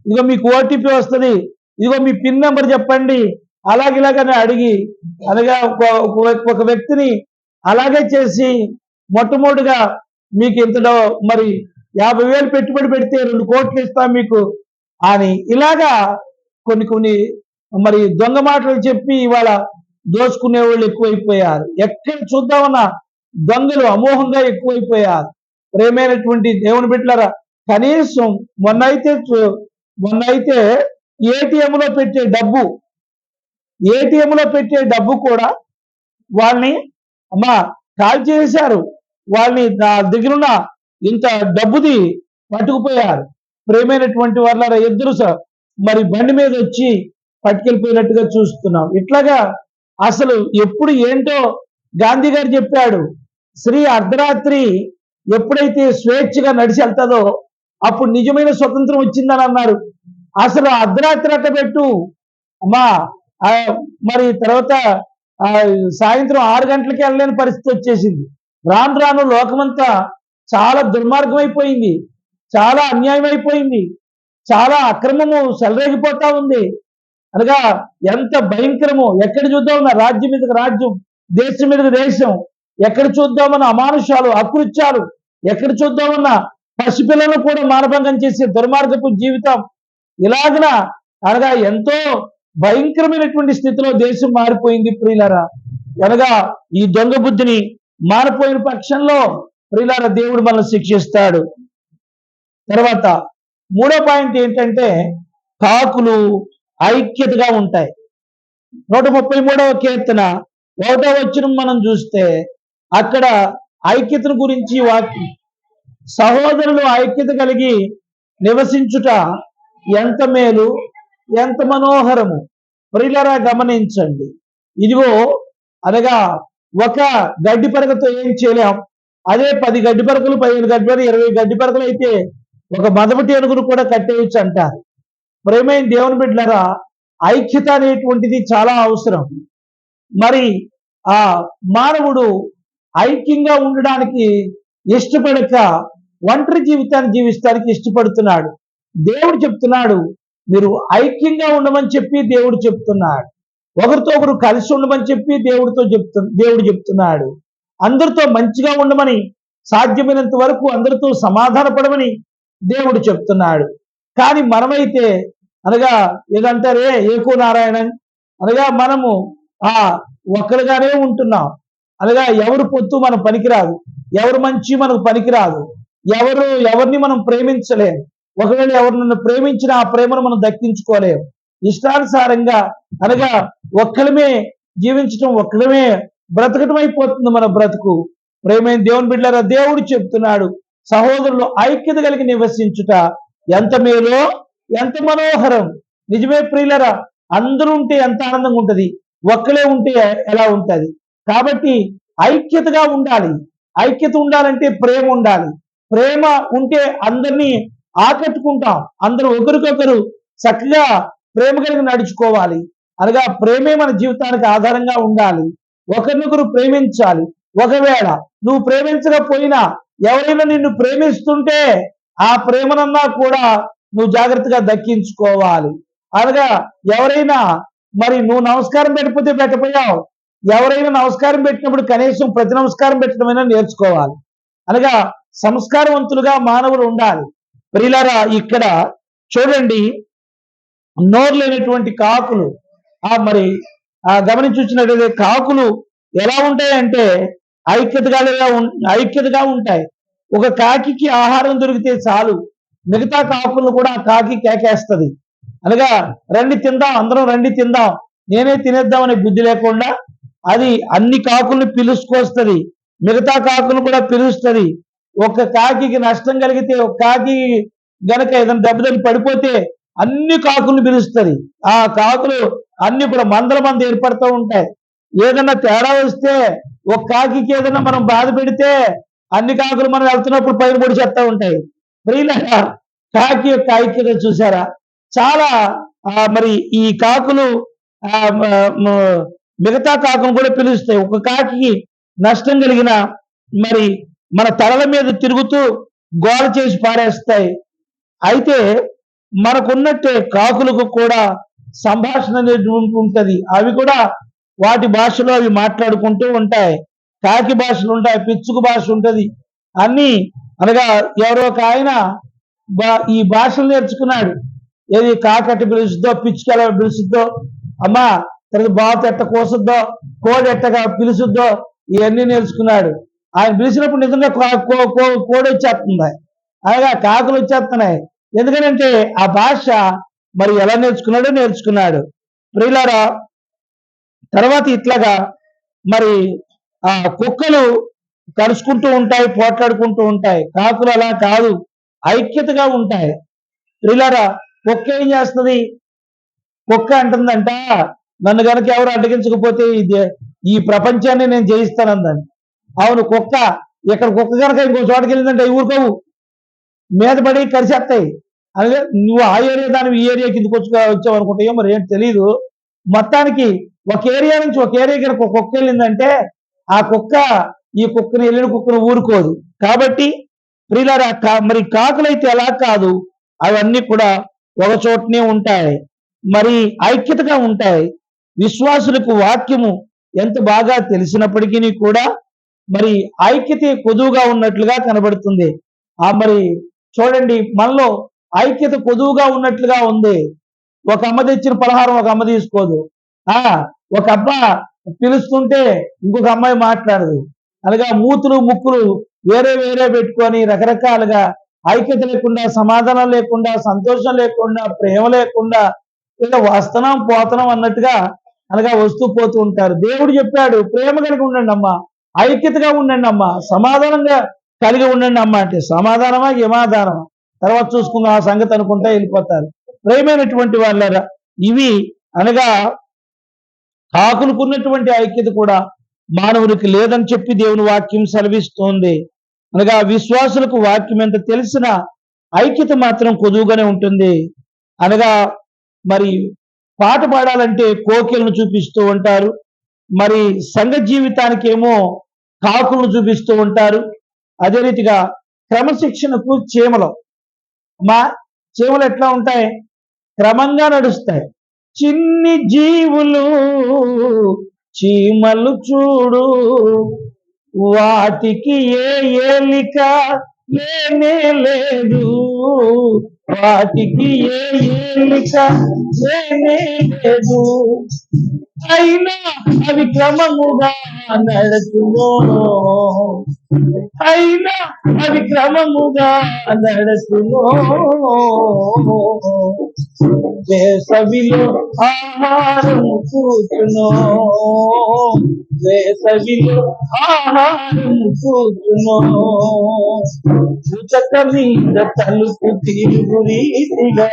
ఇదిగో మీకు ఓటీపీ వస్తుంది, ఇదిగో మీ పిన్ నెంబర్ చెప్పండి, అలాగిలాగని అడిగి అనగా ఒక వ్యక్తిని అలాగే చేసి మొట్టమొదటిగా మీకు ఇంత మరి 50,000 పెట్టుబడి పెడితే 2 కోట్లు ఇస్తాం మీకు అని ఇలాగా కొన్ని మరి దొంగ మాటలు చెప్పి ఇవాళ దోచుకునే వాళ్ళు ఎక్కువైపోయారు. ఎక్కడ చూద్దామన్నా దొంగలు అమోఘంగా ఎక్కువైపోయారు. ప్రేమైనటువంటి దేవుని బిడ్డలారా, కనీసం మొన్నైతే ఏటీఎంలో పెట్టే డబ్బు కూడా వాళ్ళని కాల్ చేశారు. వాళ్ళని దగ్గరున్న ఇంత డబ్బుది పట్టుకుపోయారు. ప్రేమైనటువంటి వాళ్ళ ఇద్దరు మరి బండి మీద వచ్చి పట్టుకెళ్ళిపోయినట్టుగా చూస్తున్నాం. ఇట్లాగా అసలు ఎప్పుడు ఏంటో గాంధీ గారు చెప్పాడు, స్త్రీ అర్ధరాత్రి ఎప్పుడైతే స్వేచ్ఛగా నడిచి వెళ్తుందో అప్పుడు నిజమైన స్వతంత్రం వచ్చిందని అన్నారు. అసలు అర్ధరాత్రి అట్టబెట్టు అమ్మా, మరి తర్వాత సాయంత్రం 6 గంటలకి వెళ్ళలేని పరిస్థితి వచ్చేసింది. రాను రాను లోకమంతా చాలా దుర్మార్గం అయిపోయింది, చాలా అన్యాయం అయిపోయింది, చాలా అక్రమము చెలరేగిపోతా ఉంది. అనగా ఎంత భయంకరమో, ఎక్కడ చూద్దామన్న రాజ్యం మీదకి రాజ్యం, దేశం మీదకి దేశం, ఎక్కడ చూద్దామన్న అమానుషాలు, అకృత్యాలు, ఎక్కడ చూద్దామన్న పసిపిల్లలను కూడా మానభంగం చేసే దుర్మార్గపు జీవితం. ఇలాగన అనగా ఎంతో భయంకరమైనటువంటి స్థితిలో దేశం మారిపోయింది ప్రియులారా. అనగా ఈ దొంగ బుద్ధిని మారిపోయిన పక్షంలో ప్రియులారా దేవుడు మనల్ని శిక్షిస్తాడు. తర్వాత 3వ పాయింట్ ఏంటంటే కాకులు ఐక్యతగా ఉంటాయి. 133వ కీర్తన 1వ వచనం మనం చూస్తే అక్కడ ఐక్యతను గురించి వాక్యం, సహోదరులు ఐక్యత కలిగి నివసించుట ఎంత మేలు, ఎంత మనోహరము. ప్రియులారా, గమనించండి. ఇదిగో అనగా ఒక గడ్డి పరకతో ఏం చేయలేం, అదే 10 గడ్డి పరకలు, 15 గడ్డి పరకలు, 20 గడ్డి పరకలు అయితే ఒక మదపటి ఏనుగును కూడా కట్టేయచ్చు అంటారు. ప్రేమైన దేవుని బిడ్డలారా, ఐక్యత అనేటువంటిది చాలా అవసరం. మరి ఆ మానవుడు ఐక్యంగా ఉండడానికి ఇష్టపడక ఒంటరి జీవితాన్ని జీవిస్తానికి ఇష్టపడుతున్నాడు. దేవుడు చెప్తున్నాడు, మీరు ఐక్యంగా ఉండమని చెప్పి దేవుడు చెప్తున్నాడు. ఒకరితో ఒకరు కలిసి ఉండమని చెప్పి దేవుడు చెప్తున్నాడు. అందరితో మంచిగా ఉండమని, సాధ్యమైనంత వరకు అందరితో సమాధాన పడమని దేవుడు చెప్తున్నాడు. కానీ మనమైతే అనగా ఏదంటారే ఏకో నారాయణ అనగా మనము ఒక్కరుగానే ఉంటున్నాం. అనగా ఎవరు పొత్తు మనం పనికిరాదు, ఎవరు మంచి మనకు పనికిరాదు, ఎవరిని మనం ప్రేమించలేము. ఒకవేళ ఎవరినైనా ప్రేమించినా ఆ ప్రేమను మనం దక్కించుకోలేము. ఇష్టానుసారంగా అనగా ఒక్కడమే జీవించటం, ఒక్కడమే బ్రతకటం అయిపోతుంది మన బ్రతుకు. ప్రేమైన దేవుని బిడ్డలారా, దేవుడు చెప్తున్నాడు, సహోదరులు ఐక్యత కలిగి నివసించుట ఎంత మేలో, ఎంత మనోహరం. నిజమే ప్రియులరా, అందరూ ఉంటే ఎంత ఆనందంగా ఉంటది, ఒక్కలే ఉంటే ఎలా ఉంటది. కాబట్టి ఐక్యతగా ఉండాలి. ఐక్యత ఉండాలంటే ప్రేమ ఉండాలి. ప్రేమ ఉంటే అందరినీ ఆకట్టుకుంటాం. అందరూ ఒకరికొకరు చక్కగా ప్రేమ కలిగి నడుచుకోవాలి. అనగా ప్రేమే మన జీవితానికి ఆధారంగా ఉండాలి. ఒకరినొకరు ప్రేమించాలి. ఒకవేళ నువ్వు ప్రేమించకపోయినా ఎవరైనా నిన్ను ప్రేమిస్తుంటే ఆ ప్రేమనన్నా కూడా నువ్వు జాగ్రత్తగా దక్కించుకోవాలి. అనగా ఎవరైనా మరి నువ్వు నమస్కారం పెట్టకపోతే పెట్టపోయావు, ఎవరైనా నమస్కారం పెట్టినప్పుడు కనీసం ప్రతి నమస్కారం పెట్టడమైనా నేర్చుకోవాలి. అనగా సంస్కారవంతులుగా మానవులు ఉండాలి. ప్రియులారా, ఇక్కడ చూడండి, నోరు లేనటువంటి కాకులు మరి గమనించి చూసినట్లయితే కాకులు ఎలా ఉంటాయంటే ఐక్యతగా ఉంటాయి. ఒక కాకికి ఆహారం దొరికితే చాలు, మిగతా కాకులను కూడా ఆ కాకి కేకేస్తుంది. అనగా రండి తిందాం, అందరం రండి తిందాం, నేనే తినేద్దామనే బుద్ధి లేకుండా అది అన్ని కాకుల్ని పిలుచుకొస్తుంది, మిగతా కాకులు కూడా పిలుస్తుంది. ఒక కాకికి నష్టం కలిగితే, ఒక కాకి గనక ఏదైనా దెబ్బతిని పడిపోతే అన్ని కాకుల్ని పిలుస్తుంది. ఆ కాకులు అన్ని కూడా మందల మంది ఏర్పడుతూ ఉంటాయి. ఏదన్నా తేడా వస్తే ఒక కాకికి ఏదైనా మనం బాధ పెడితే అన్ని కాకులు మనం వెళ్తున్నప్పుడు పైన పొడి చేస్తూ ఉంటాయి. ప్రియులారా, కాకి యొక్క ఐక్యత చూసారా? చాలా మరి ఈ కాకులు మిగతా కాకులు కూడా పిలుస్తాయి. ఒక కాకి నష్టం కలిగిన మరి మన తలల మీద తిరుగుతూ గోల చేసి పారేస్తాయి. అయితే మనకున్నట్టే కాకులకు కూడా సంభాషణ అనేది ఉంటది. అవి కూడా వాటి భాషలో అవి మాట్లాడుకుంటూ ఉంటాయి. కాకి భాషలు ఉంటాయి, పిచ్చుకు భాష ఉంటది. అన్ని అనగా ఎవరో ఒక ఆయన ఈ భాషలు నేర్చుకున్నాడు. ఏది కాకట్టి పిలుస్తుందో, పిచ్చుకి ఎలా పిలుస్తుందో, అమ్మా తర్వాత బాతు ఎట్ట కోసుద్దో, కోడి ఎట్టగా పిలుచుద్దో, ఇవన్నీ నేర్చుకున్నాడు. ఆయన పిలిచినప్పుడు నిజంగా కోడి వచ్చేస్తుంది, అనగా కాకులు వచ్చేస్తున్నాయి. ఎందుకంటే ఆ భాష మరి ఎలా నేర్చుకున్నాడు. ప్రియులారా, తర్వాత ఇట్లాగా మరి కుక్కలు కలుసుకుంటూ ఉంటాయి, పోట్లాడుకుంటూ ఉంటాయి. కాకులు అలా కాదు, ఐక్యతగా ఉంటాయి. ప్రియులారా, కుక్క ఏం చేస్తుంది? కుక్క అంటుందంట, నన్ను కనుక ఎవరు అడ్డగించకపోతే ఈ ప్రపంచాన్ని నేను జయిస్తానందని. అవును, కుక్క ఇక్కడ కుక్క కనుక ఇంకో చోటకి వెళ్ళిందంటే ఊరుకోవు, మీద పడి కరిచేస్తాయి. అలాగే నువ్వు ఆ ఏరియా దాని ఈ ఏరియా కిందకి వచ్చావు అనుకుంటాయో మరి ఏంటి తెలియదు. మొత్తానికి ఒక ఏరియా నుంచి ఒక ఏరియా కనుక ఒక కుక్క వెళ్ళిందంటే ఆ కుక్క ఈ కుక్కని వెళ్ళిన కుక్కను ఊరుకోదు. కాబట్టి ప్రియులారా, మరి కాకులైతే ఎలా కాదు, అవన్నీ కూడా ఒక చోటనే ఉంటాయి, మరి ఐక్యతగా ఉంటాయి. విశ్వాసులకు వాక్యము ఎంత బాగా తెలిసినప్పటికీ కూడా మరి ఐక్యత కొదువుగా ఉన్నట్లుగా కనబడుతుంది. మరి చూడండి, మనలో ఐక్యత కొదువుగా ఉన్నట్లుగా ఉంది. ఒక అమ్మ తెచ్చిన పలహారం ఒక అమ్మ తీసుకోదు. ఒక అబ్బ పిలుస్తుంటే ఇంకొక అమ్మాయి మాట్లాడదు. అనగా మూతులు ముక్కులు వేరే వేరే పెట్టుకొని రకరకాలుగా ఐక్యత లేకుండా, సమాధానం లేకుండా, సంతోషం లేకుండా, ప్రేమ లేకుండా ఇలా వస్తున్నాం పోతున్నాం అన్నట్టుగా అనగా వస్తూ పోతూ ఉంటారు. దేవుడు చెప్పాడు, ప్రేమ కలిగి ఉండండి అమ్మా, ఐక్యతగా ఉండండి అమ్మా, సమాధానంగా కలిగి ఉండండి అమ్మా అంటే సమాధానమా యమాధానమా తర్వాత చూసుకుందాం ఆ సంగతి అనుకుంటా వెళ్ళిపోతారు. ప్రేమైనటువంటి వాళ్ళరా, ఇవి అనగా కాకులకున్నటువంటి ఐక్యత కూడా మానవునికి లేదని చెప్పి దేవుని వాక్యం సెలవిస్తోంది. అనగా విశ్వాసులకు వాక్యం ఎంత తెలిసిన ఐక్యత మాత్రం కొదువుగానే ఉంటుంది. అనగా మరి పాట పాడాలంటే కోకిలను చూపిస్తూ ఉంటారు, మరి సంఘ జీవితానికి ఏమో కాకులను చూపిస్తూ ఉంటారు. అదే రీతిగా క్రమశిక్షణకు చీమలు ఎట్లా ఉంటాయి? క్రమంగా నడుస్తాయి. చిన్ని జీవులు చీమలు చూడు, వాటికి ఏ ఏలిక లేనే లేదు, వాటికి ఏ ఏలిక లేనే లేదు, అయినా అవి క్రమముగా నడుచును, అయినా అవి క్రమముగా నడుచును, వేసవిలో ఆహారం కూర్చును, వేసవిలో ఆహారం కూర్చును, ఉచక మీద తలుపు తిరుగు రీతిగా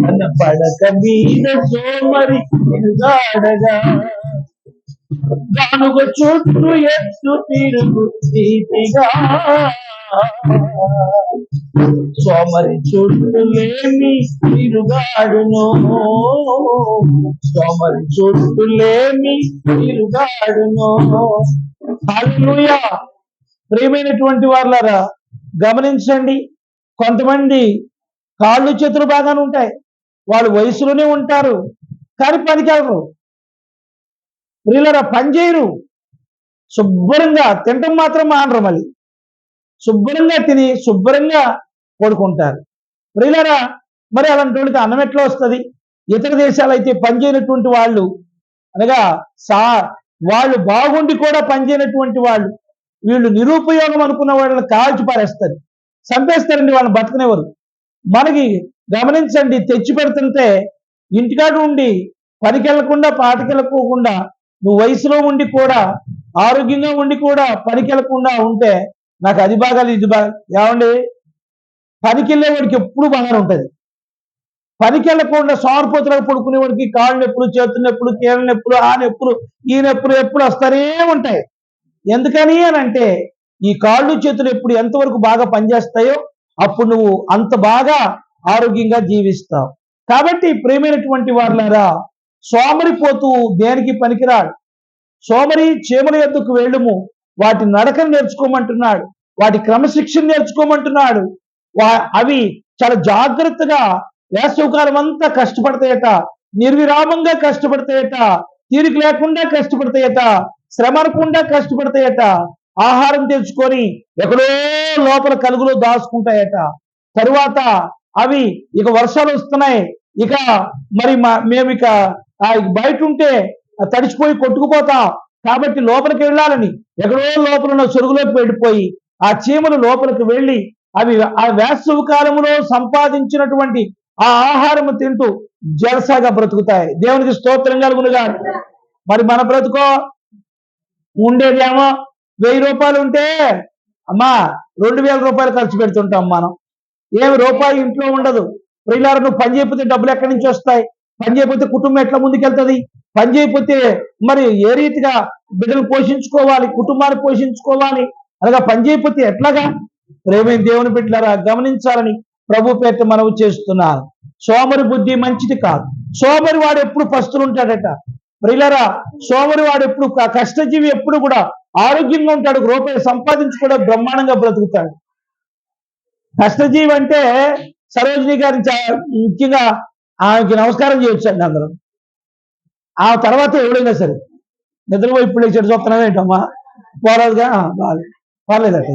తన పడక మీద సోమరి తిరుగాడగా గానుగ చుట్టూ ఎత్తు తిరుగు తీపిగా సోమరి చుట్టూ లేమి తిరుగాడును సోమరి చుట్టూ లేమి తిరుగాడును. హల్లెలూయా. ప్రియమైనటువంటి వాళ్ళారా, గమనించండి. కొంతమంది కాళ్ళు చేతులు బాగానే ఉంటాయి, వాళ్ళు వయసులోనే ఉంటారు, కానీ పనికెళ్ళరు. ప్రియులరా, పని చేయరు. శుభ్రంగా తినటం మాత్రం మానరు. మళ్ళీ శుభ్రంగా తిని శుభ్రంగా పడుకుంటారు. ప్రియులరా, మరి అలాంటి వాళ్ళకి అన్నం ఎట్లా వస్తుంది? ఇతర దేశాలు అయితే పనిచేయనటువంటి వాళ్ళు, అనగా వాళ్ళు బాగుండి కూడా పనిచేయనటువంటి వాళ్ళు, వీళ్ళు నిరుపయోగం అనుకున్న వాళ్ళని కాల్చి పారేస్తారు, చంపేస్తారండి, వాళ్ళని బతకనేవారు. మనకి గమనించండి, తెచ్చి పెడుతుంటే ఇంటికాడ ఉండి పనికెళ్ళకుండా పాటకెళ్ళకోకుండా నువ్వు వయసులో ఉండి కూడా ఆరోగ్యంగా ఉండి కూడా పనికెళ్ళకుండా ఉంటే నాకు అది బాగాలి ఇది బాగా. ఏమండి, పనికెళ్ళేవాడికి ఎప్పుడు బాగానే ఉంటుంది. పనికెళ్ళకుండా సోమరిపోతులకు పడుకునేవాడికి కాళ్ళు నొప్పులు, చేతులు నొప్పులు, కీళ్ళ నొప్పులు, ఆ నొప్పులు, ఈ నొప్పులు ఎప్పుడు వస్తూనే ఉంటాయి. ఎందుకని అని అంటే, ఈ కాళ్ళు చేతులు ఎప్పుడు ఎంతవరకు బాగా పనిచేస్తాయో అప్పుడు నువ్వు అంత బాగా ఆరోగ్యంగా జీవిస్తావు. కాబట్టి ప్రియమైనటువంటి వారులారా, సోమరిపోతూ దేనికి పనికిరాడు. సోమరి చీమల యొద్దకు వెళ్ళుము, వాటి నడకను నేర్చుకోమంటున్నాడు, వాటి క్రమశిక్షణ నేర్చుకోమంటున్నాడు. అవి చాలా జాగ్రత్తగా వేసవికాలం అంతా కష్టపడతాయట, నిర్విరామంగా కష్టపడతాయట, తీరిక లేకుండా కష్టపడతాయట, శ్రమ అనకుండా కష్టపడతాయట, ఆహారం తెచ్చుకొని ఎక్కడో లోపల కలుగులో దాచుకుంటాయట. తరువాత అవి ఇక వర్షాలు వస్తున్నాయి, ఇక మరి మేము ఇక బయట ఉంటే తడిచిపోయి కొట్టుకుపోతాం, కాబట్టి లోపలికి వెళ్ళాలని ఎక్కడో లోపల ఉన్న చెరువులోకి వెళ్ళిపోయి ఆ చీమలు లోపలికి వెళ్ళి అవి ఆ వేసవి కాలంలో సంపాదించినటువంటి ఆ ఆహారం తింటూ జలసాగా బ్రతుకుతాయి. దేవునికి స్తోత్రం కలుగునుగా. మరి మన బ్రతుకో ఉండేదేమో 1000 రూపాయలు ఉంటే అమ్మా 2000 రూపాయలు ఖర్చు పెడుతుంటాం మనం. ఏమి రూపాయి ఇంట్లో ఉండదు. ప్రియులారా, నువ్వు పని చేయకపోతే డబ్బులు ఎక్కడి నుంచి వస్తాయి? పని చేయకపోతే కుటుంబం ఎట్లా ముందుకెళ్తుంది? పని చేయకపోతే మరి ఏ రీతిగా బిడ్డలు పోషించుకోవాలి, కుటుంబాన్ని పోషించుకోవాలి? అలాగా పని చేయకపోతే ఎట్లాగా? ప్రేమైన దేవుని బిడ్డలారా, గమనించాలని ప్రభు పేట మనవి చేస్తున్నారు. సోమరి బుద్ధి మంచిది కాదు. సోమరి వాడు ఎప్పుడు పస్తులుంటాడట. ప్రియులారా, సోమరి వాడు ఎప్పుడు కష్టజీవి, ఎప్పుడు కూడా ఆరోగ్యంగా ఉంటాడు, రూపాయి సంపాదించి కూడా బ్రహ్మాండంగా బ్రతుకుతాడు. కష్టజీవి అంటే సరోజిని గారి ముఖ్యంగా ఆమెకి నమస్కారం చేయొచ్చండి అందరం. ఆ తర్వాత ఎవడైనా సరే నిద్రపోయి ఇప్పుడు చెడు చూస్తున్నాం ఏంటమ్మా, పోరాదుగా పర్లేదట.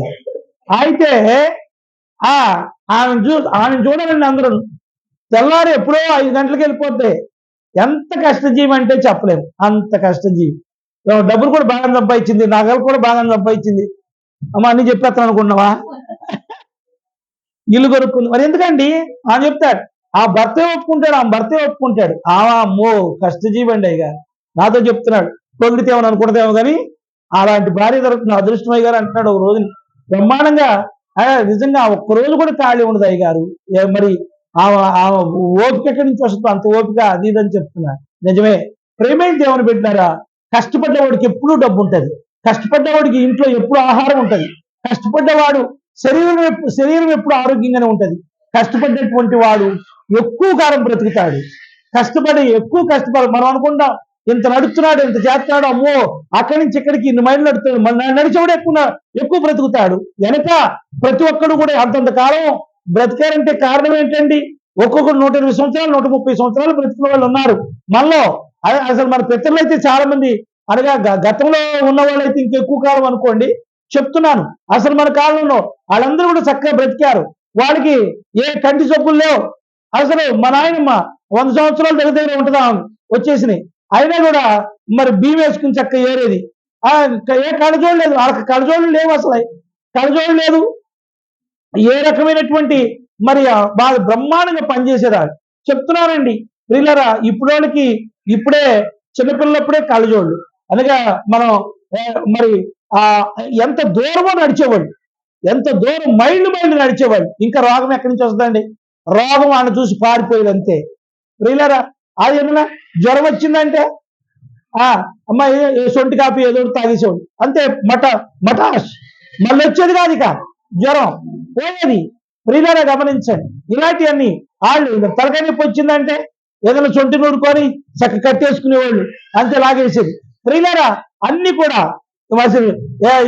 అయితే ఆమె చూడాలండి అందరూ. తెల్లారి ఎప్పుడో 5 గంటలకు వెళ్ళిపోతే ఎంత కష్టజీవి అంటే చెప్పలేము, అంత కష్టజీవి. డబ్బులు కూడా బాగా సంపాదించింది, నగలు కూడా బాగా సంపాదించింది. అమ్మ అన్ని చెప్పేస్తాను అనుకున్నావా? ఇల్లు కొనుక్కుంది. మరి ఎందుకండి అని చెప్తాడు. ఆ భర్తే ఒప్పుకుంటాడు, ఆ భర్తే ఒప్పుకుంటాడు. అమ్మో కష్టజీవి అండి. అయ్యగా నాతో చెప్తున్నాడు, పొంగితేమని అనుకుంటేమో కానీ అలాంటి భార్య దొరుకుతున్న అదృష్టమయ్య గారు అంటున్నాడు ఒక రోజుని బ్రహ్మాండంగా. నిజంగా ఒక్కరోజు కూడా ఖాళీ ఉండదు అయ్య గారు. మరి ఆమె ఓపిక ఎక్కడి నుంచి వస్తుందో అంత ఓపిక అది ఇదని చెప్తున్నాడు. నిజమే. ప్రేమైన దేవుని పెట్టినారా, కష్టపడ్డవాడికి ఎప్పుడూ డబ్బు ఉంటుంది, కష్టపడ్డవాడికి ఇంట్లో ఎప్పుడు ఆహారం ఉంటుంది, కష్టపడ్డవాడు శరీరం ఎప్పుడు ఆరోగ్యంగానే ఉంటుంది, కష్టపడ్డటువంటి వాడు ఎక్కువ కాలం బ్రతుకుతాడు. ఎక్కువ కష్టపడి మనం అనుకుంటాం ఇంత నడుస్తున్నాడు, ఇంత చేస్తున్నాడు, అమ్మో అక్కడి నుంచి ఇక్కడికి ఇన్ని మైళ్ళు నడుస్తాడు, నడిచేవాడు ఎక్కువ బ్రతుకుతాడు. వెనక ప్రతి ఒక్కడు కూడా అంతంత కాలం బ్రతికారంటే కారణం ఏంటండి? ఒక్కొక్కరు 120 సంవత్సరాలు 130 సంవత్సరాలు బ్రతికిన వాళ్ళు ఉన్నారు మనలో. అసలు మన పితరులు అయితే చాలా మంది, అనగా గతంలో ఉన్న వాళ్ళు అయితే ఇంకెక్కువ కాలం అనుకోండి చెప్తున్నాను. అసలు మన కాలంలో వాళ్ళందరూ కూడా చక్కగా బ్రతికారు, వాళ్ళకి ఏ కంటి జబ్బులు లేవు. అసలు మా నాయనమ్మ 100 సంవత్సరాలు దగ్గర ఉంటుందా వచ్చేసినాయి, అయినా కూడా మరి బియ్యం వేసుకుని చక్కగా ఏరేది. ఏ కళ్ళజోడు లేదు, వాళ్ళకి కళ్ళజోళ్ళు లేవు, అసలు కళ్ళజోడు లేదు. ఏ రకమైనటువంటి మరి బాగా బ్రహ్మాండంగా పనిచేసేవాడు. చెప్తున్నానండి ప్రియులరా, వాళ్ళకి ఇప్పుడే చిన్నపిల్లలప్పుడే కళ్ళజోళ్ళు. అనగా మనం మరి ఎంత దూరమో నడిచేవాళ్ళు, ఎంత దూరం మైళ్ళు నడిచేవాళ్ళు. ఇంకా రోగం ఎక్కడి నుంచి వస్తుందండి? రోగం వాళ్ళని చూసి పారిపోయేది అంతే. ప్రియులారా, అది ఏమన్నా జ్వరం వచ్చిందంటే అమ్మ సొంటి కాపీ ఏదో తాగేసేవాడు అంతే, మటాష్, మళ్ళీ వచ్చేది కాదు ఇక జ్వరం పోయేది. ప్రియులారా గమనించండి, ఇలాంటివన్నీ వాళ్ళు తలకాయ నొప్పి వచ్చిందంటే ఏదైనా సొంటి నూరుకొని చక్క కట్టేసుకునేవాళ్ళు, అంతే లాగేసేది. ప్రియులారా అన్ని కూడా అసలు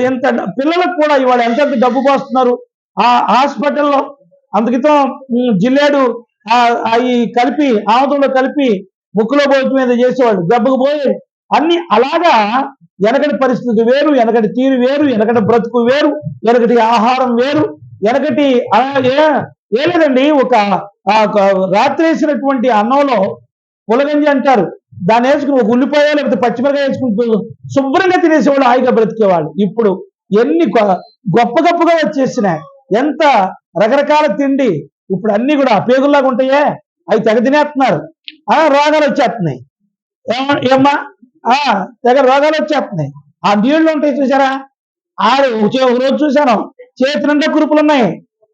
ఎంత పిల్లలకు కూడా ఇవాళ ఎంత డబ్బు పోస్తున్నారు ఆ హాస్పిటల్లో. అందుకితం జిల్లేడు ఈ కలిపి ఆముదంలో కలిపి ముక్కులో పోయి మీద చేసేవాళ్ళు, దెబ్బకు పోయి అన్ని అలాగా. వెనకటి పరిస్థితి వేరు, వెనకటి తీరు వేరు, వెనకటి బ్రతుకు వేరు, వెనకటి ఆహారం వేరు, వెనకటి ఏ లేదండి. ఒక రాత్రి వేసినటువంటి అన్నంలో పులగంజి అంటారు, దాన్ని వేసుకుని ఒక ఉల్లిపాయ లేకపోతే పచ్చిమిరకాయ వేసుకుని శుభ్రంగా తినేసేవాళ్ళు, హాయిగా బ్రతికేవాళ్ళు. ఇప్పుడు ఎన్ని గొప్ప గొప్పగా వచ్చేసినాయి, ఎంత రకరకాల తిండి. ఇప్పుడు అన్ని కూడా పేగుల్లాగా ఉంటాయే, అవి తెగ తినేస్తున్నారు, రోగాలు వచ్చేస్తున్నాయి. ఏమ్మా తెగ రోగాలు వచ్చేస్తున్నాయి. ఆ నీళ్లు ఉంటాయి చూసారా, ఒక రోజు చూశాను, చేతి నిండా కురుపులు ఉన్నాయి,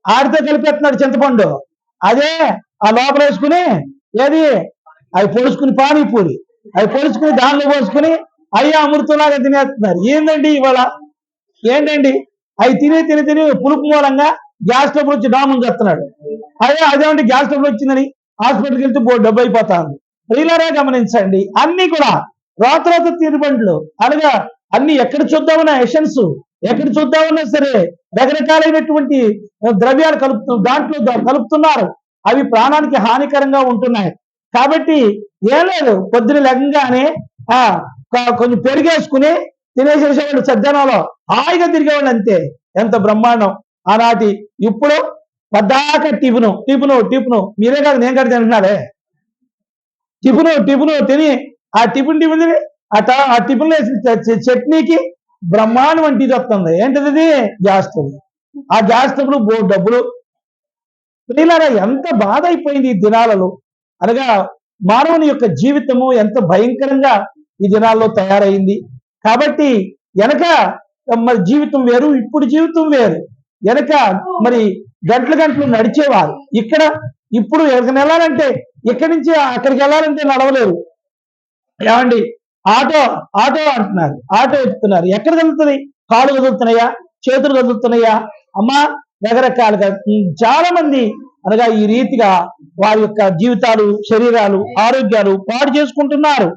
ఆడితో కలిపేస్తున్నాడు చింతపండు, అదే ఆ లోపల వేసుకుని ఏది అవి పొడుచుకుని పానీపూరి అవి పొడుచుకుని దానిలో పోసుకుని అయ్యా అమృతంలాగా తినేస్తున్నారు. ఏందండి ఇవాళ, ఏంటండి అవి తిని పులుపు మూలంగా గ్యాస్ ట్రబుల్ వచ్చి డాముని చేస్తున్నాడు. అదేమంటే గ్యాస్ ట్రబుల్ వచ్చిందని హాస్పిటల్కి వెళ్తే డబ్బు అయిపోతాను. ప్రియులారా గమనించండి, అన్ని కూడా రోత తీరుబండ్లు అనగా అన్ని ఎక్కడ చూద్దామన్నా ఎషన్స్, ఎక్కడ చూద్దామన్నా సరే రకరకాలైనటువంటి ద్రవ్యాలు దాంట్లో కలుపుతున్నారు, అవి ప్రాణానికి హానికరంగా ఉంటున్నాయి. కాబట్టి ఏం లేదు, పొద్దున లెగంగానే కొంచెం పెరిగేసుకుని తినేసేసేవాళ్ళు, సజ్జనంలో హాయిగా తిరిగేవాళ్ళు, అంతే. ఎంత బ్రహ్మాండం ఆనాటి. ఇప్పుడు పద్దాక టిఫును మీరే కాదు నేను కదా తింటున్నారే, టిఫును తిని ఆ టిఫిన్ ఆ టిఫిన్ వేసిన చట్నీకి బ్రహ్మాండం వంటి వస్తుంది. ఏంటిది? Gas trouble. ఆ గ్యాస్ ట్రబుల్ డబ్బులు. పిల్లలారా ఎంత బాధ అయిపోయింది ఈ దినాలలో, అనగా మానవుని యొక్క జీవితము ఎంత భయంకరంగా ఈ దినాల్లో తయారైంది. కాబట్టి వెనక మరి జీవితం వేరు, ఇప్పుడు జీవితం వేరు. వెనక మరి గంటలు నడిచేవారు, ఇప్పుడు ఎక్కడికి వెళ్ళాలంటే ఇక్కడి నుంచి అక్కడికి వెళ్ళాలంటే నడవలేరు. ఏమండి ఆటో అంటున్నారు, ఆటో ఎక్కుతున్నారు. ఎక్కడ కదులుతుంది? కాళ్ళు కదులుతున్నాయా, చేతులు కదులుతున్నాయా? అమ్మా రకరకాలుగా చాలా మంది అనగా ఈ రీతిగా వారి యొక్క జీవితాలు, శరీరాలు, ఆరోగ్యాలు పాడు చేసుకుంటున్నారు.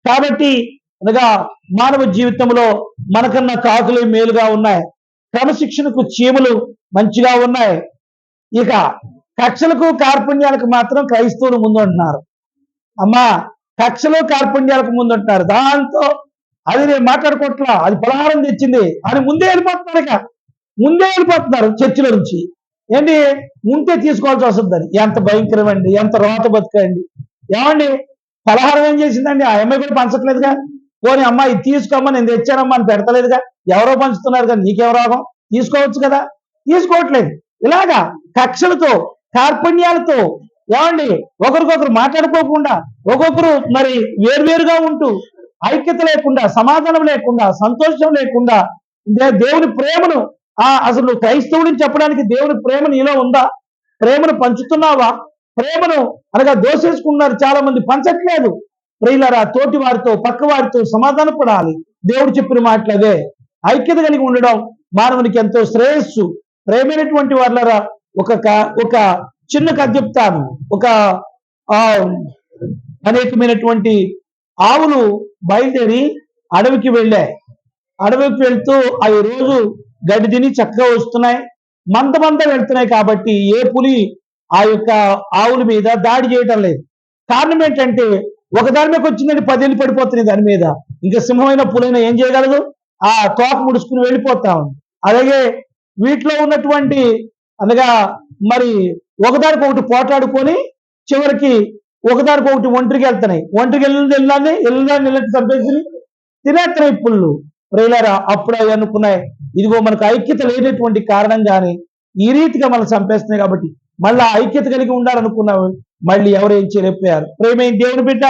కాబట్టి అనగా మానవ జీవితంలో మనకన్నా కాకులే మేలుగా ఉన్నాయి, క్రమశిక్షణకు చీమలు మంచిగా ఉన్నాయి. ఇక కక్షలకు కార్పుణ్యాలకు మాత్రం క్రైస్తవులు ముందుంటున్నారు. అమ్మా కక్షలు కార్పుణ్యాలకు ముందుంటున్నారు. దాంతో అది నేను మాట్లాడుకోవట్లా, అది పలహారం తెచ్చింది అని ముందే వెళ్ళిపోతున్నారు చర్చిల నుంచి. ఏంటి ఉంటే తీసుకోవాల్సి వస్తుందని. ఎంత భయంకరం అండి, ఎంత రోత బతుకండి. ఏమండి పలహారం ఏం చేసిందండి? ఆ అమ్మాయి కూడా పంచట్లేదుగా. పోనీ అమ్మ ఇది తీసుకోమ్మా, నేను తెచ్చానమ్మా అని పెడతలేదుగా. ఎవరో పంచుతున్నారు కదా, నీకేం రోగం? తీసుకోవచ్చు కదా, తీసుకోవట్లేదు. ఇలాగా కక్షలతో కార్పణ్యాలతో ఏమండి ఒకరికొకరు మాట్లాడుకోకుండా, ఒక్కొక్కరు మరి వేరువేరుగా ఉంటూ, ఐక్యత లేకుండా, సమాధానం లేకుండా, సంతోషం లేకుండా, దేవుని ప్రేమను అసలు క్రైస్తవుడిని చెప్పడానికి దేవుని ప్రేమ నీలో ఉందా? ప్రేమను పంచుతున్నావా? ప్రేమను అనగా దోసేసుకున్నారు చాలా మంది, పంచట్లేదు. ప్రియులారా తోటి వారితో, పక్క వారితో సమాధాన పడాలి. దేవుడు చెప్పిన మాటలదే. ఐక్యత కలిగి ఉండడం మానవునికి ఎంతో శ్రేయస్సు. ప్రేమైనటువంటి వాళ్ళరా ఒక చిన్న కథ చెప్తాను. ఒక అనేకమైనటువంటి ఆవులు బయలుదేరి అడవికి వెళ్ళాయి. అడవికి వెళ్తూ అవి రోజు గడ్డి తిని చక్కగా వస్తున్నాయి, మంద వెళ్తున్నాయి. కాబట్టి ఏ పులి ఆ యొక్క ఆవుల మీద దాడి చేయటం లేదు. కారణం ఏంటంటే ఒకదాని మీదకి వచ్చిందని 10 ఏళ్ళు పడిపోతున్నాయి దాని మీద. ఇంకా సింహమైన పులైనా ఏం చేయగలదు? ఆ తోక ముడుచుకుని వెళ్ళిపోతా ఉంది. అలాగే వీటిలో ఉన్నటువంటి అనగా మరి ఒకదానికొకటి పోట్లాడుకొని చివరికి ఒకదానికొకటి ఒంటరికి వెళ్తున్నాయి. ఒంటరికి వెళ్ళి చంపేసి తినేస్తున్నాయి పుళ్ళు. ప్రియులారా అప్పుడు అవి అనుకున్నాయి, ఇదిగో మనకు ఐక్యత లేనటువంటి కారణంగానే ఈ రీతిగా మనం చంపేస్తున్నాయి. కాబట్టి మళ్ళా ఐక్యత కలిగి ఉండాలనుకున్నావు, మళ్ళీ ఎవరేం చేయలేకపోయారు. ప్రేమైన దేవుని బిడ్డ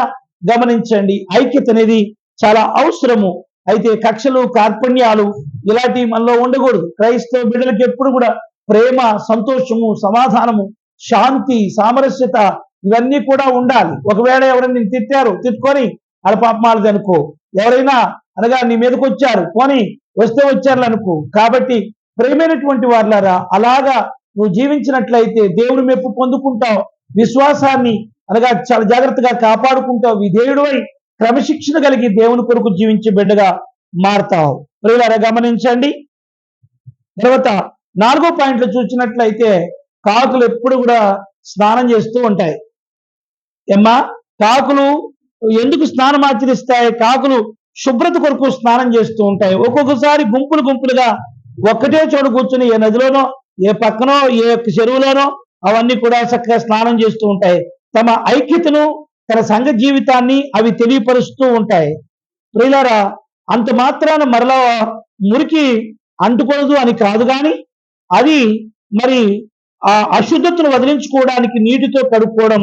గమనించండి, ఐక్యత అనేది చాలా అవసరము. అయితే కక్షలు, కార్పణ్యాలు ఇలాంటివి మనలో ఉండకూడదు. క్రైస్తవ బిడ్డలకు ఎప్పుడు కూడా ప్రేమ, సంతోషము, సమాధానము, శాంతి, సామరస్యత ఇవన్నీ కూడా ఉండాలి. ఒకవేళ ఎవరైనా నేను తిట్టారు, తిట్టుకొని వాళ్ళ పాపమాలది అనుకో. ఎవరైనా అనగా నీ మీదకి వచ్చారు, పోనీ వస్తే వచ్చారు అనుకో. కాబట్టి ప్రేమైనటువంటి వాళ్ళారా, అలాగా నువ్వు జీవించినట్లయితే దేవుని మెప్పు పొందుకుంటావు. విశ్వాసాన్ని అనగా చాలా జాగ్రత్తగా కాపాడుకుంటావు. విధేయుడివై క్రమశిక్షణ కలిగి దేవుని కొరకు జీవించే బిడ్డగా మారతావు. ప్రియులారా గమనించండి. తర్వాత 4వ పాయింట్లో చూసినట్లయితే కాకులు ఎప్పుడు కూడా స్నానం చేస్తూ ఉంటాయి. ఏమ్మా, కాకులు ఎందుకు స్నానం ఆచరిస్తాయి? కాకులు శుభ్రత కొరకు స్నానం చేస్తూ ఉంటాయి. ఒక్కొక్కసారి గుంపులు గుంపులుగా ఒక్కటే చోటు కూర్చుని ఏ నదిలోనో, ఏ పక్కనో, ఏ చెరువులోనో అవన్నీ కూడా చక్కగా స్నానం చేస్తూ ఉంటాయి. తమ ఐక్యతను, తన సంఘ జీవితాన్ని అవి తెలియపరుస్తూ ఉంటాయి. ప్రియులారా, అంత మాత్రాన మరలా మురికి అంటుకోదు అని కాదు, కానీ అది మరి ఆ అశుద్ధతను వదిలించుకోవడానికి నీటితో కడుక్కోవడం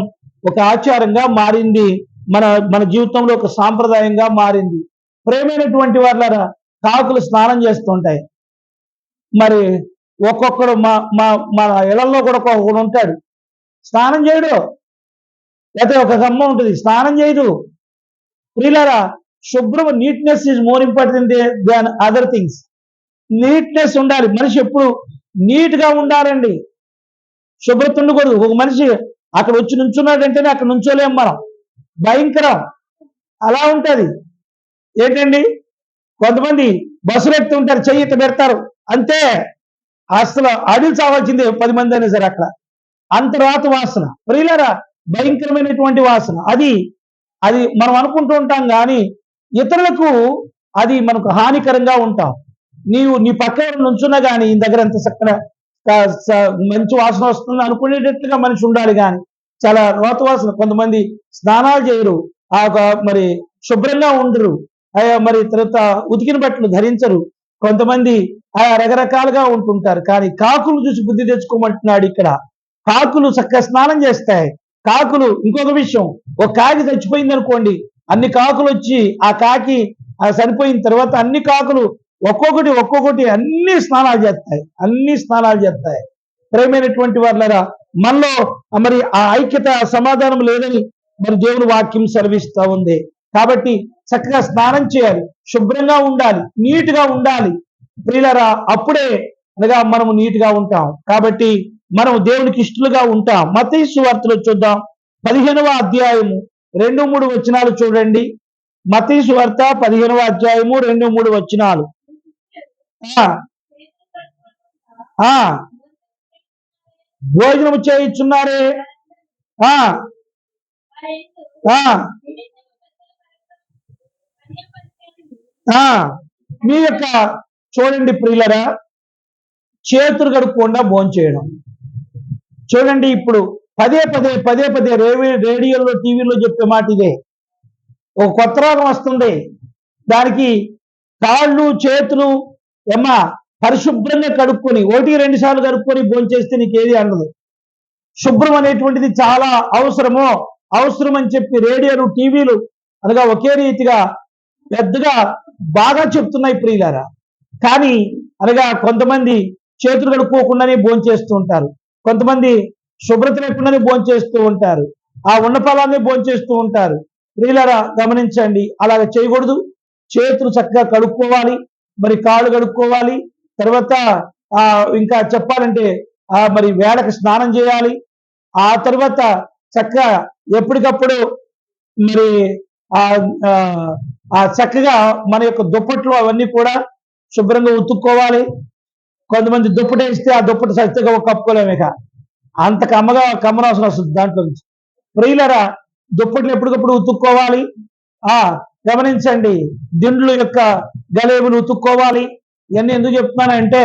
ఒక ఆచారంగా మారింది. మన మన జీవితంలో ఒక సాంప్రదాయంగా మారింది. ప్రేమైనటువంటి వాళ్ళారా, కాకులు స్నానం చేస్తూ ఉంటాయి. మరి ఒక్కొక్కడు మన ఇళ్లలో కూడా ఒకడు ఉంటాడు, స్నానం చేయడు. లేకపోతే ఒక అమ్మ ఉంటుంది, స్నానం చేయదు. ప్రియులారా, శుభ్రం, neatness is more important than other things. Neatness ఉండాలి. మనిషి ఎప్పుడు నీట్ గా ఉండాలండి. శుభ్రత ఉండకూడదు. ఒక మనిషి అక్కడ వచ్చి నుంచున్నాడంటేనే అక్కడ నుంచోలేం మనం, భయంకరం. అలా ఉంటది. ఏంటండి, కొంతమంది బస్సులు ఎక్కుతుంటారు, చెయ్యి ఇట్ట పెడతారు, అంతే, అసలు అడిగి చావాల్సిందే 10 మంది అయినా సరే. అక్కడ అంత రాత వాసన, ప్రియులారా, భయంకరమైనటువంటి వాసన. అది అది మనం అనుకుంటూ ఉంటాం, కానీ ఇతరులకు అది మనకు హానికరంగా ఉంటాం. నీ పక్క నుంచున్నా కానీ ఈ దగ్గర ఎంత చక్కగా మంచి వాసన వస్తుంది అనుకునేటట్లుగా మనిషి ఉండాలి, కానీ చాలా రోత వాసన. కొంతమంది స్నానాలు చేయరు, మరి శుభ్రంగా ఉండరు, మరి తర్వాత ఉతికిన బట్టలు ధరించరు. కొంతమంది రకరకాలుగా ఉంటుంటారు. కానీ కాకులు చూసి బుద్ధి తెచ్చుకోమంటున్నాడు ఇక్కడ. కాకులు చక్కగా స్నానం చేస్తాయి. కాకులు, ఇంకొక విషయం, ఒక కాకి చచ్చిపోయింది అనుకోండి, అన్ని కాకులు వచ్చి ఆ కాకి చనిపోయిన తర్వాత అన్ని కాకులు ఒక్కొక్కటి అన్ని స్నానాలు చేస్తాయి. ప్రేమైనటువంటి వాళ్ళరా, మనలో మరి ఆ ఐక్యత, సమాధానం లేదని మరి దేవుని వాక్యం సెలవిస్తూ ఉంది. కాబట్టి చక్కగా స్నానం చేయాలి, శుభ్రంగా ఉండాలి, నీట్గా ఉండాలి. ప్రియులరా, అప్పుడే అనగా మనము నీట్గా ఉంటాం. కాబట్టి మనం దేవునికి ఇష్టలుగా ఉంటాం. మత్తయి సువార్తలో చూద్దాం, 15వ అధ్యాయము 2-3 వచనాలు చూడండి. మత్తయి సువార్త 15వ అధ్యాయము 2-3 వచనాలు. భోజనము చేయుచున్నారే, మీ యొక్క చూడండి ప్రియులరా, చేతులు కడుక్కుండా భోంచేయడం. చూడండి, ఇప్పుడు పదే పదే రేడియోలో, టీవీలో చెప్పే మాట ఇదే. ఒక కొత్త రోగం వస్తుంది, దానికి కాళ్ళు చేతులు పరిశుభ్రంగా కడుక్కొని 1-2 సార్లు కడుక్కొని భోంచేస్తే నీకేది అందదు. శుభ్రం అనేటువంటిది చాలా అవసరం అని చెప్పి రేడియోలు, టీవీలు అనగా ఒకే రీతిగా పెద్దగా బాగా చెప్తున్నాయి ప్రియులారా. కానీ అనగా కొంతమంది చేతులు కడుక్కోకుండానే భోంచేస్తూ ఉంటారు, కొంతమంది శుభ్రత లేకుండానే భోంచేస్తూ ఉంటారు, ఆ ఉన్న ఫలాన్ని భోంచేస్తూ ఉంటారు. ప్రియులారా గమనించండి, అలాగ చేయకూడదు. చేతులు చక్కగా కడుక్కోవాలి, మరి కాళ్ళు కడుక్కోవాలి. తర్వాత ఇంకా చెప్పాలంటే మరి వేళకి స్నానం చేయాలి. ఆ తర్వాత చక్కగా ఎప్పటికప్పుడు మరి చక్కగా మన యొక్క దుప్పట్లు అవన్నీ కూడా శుభ్రంగా ఉతుక్కోవాలి. కొంతమంది దుప్పటి వేస్తే ఆ దుప్పటి చక్కగా కప్పుకోలేమేక, అంత కమ్మనవసరం వస్తుంది దాంట్లో నుంచి. ప్రియులరా, దుప్పట్లు ఎప్పటికప్పుడు ఉతుక్కోవాలి. గమనించండి, దిండ్లు యొక్క గలేబులు ఉతుక్కోవాలి. ఇవన్నీ ఎందుకు చెప్తున్నానంటే,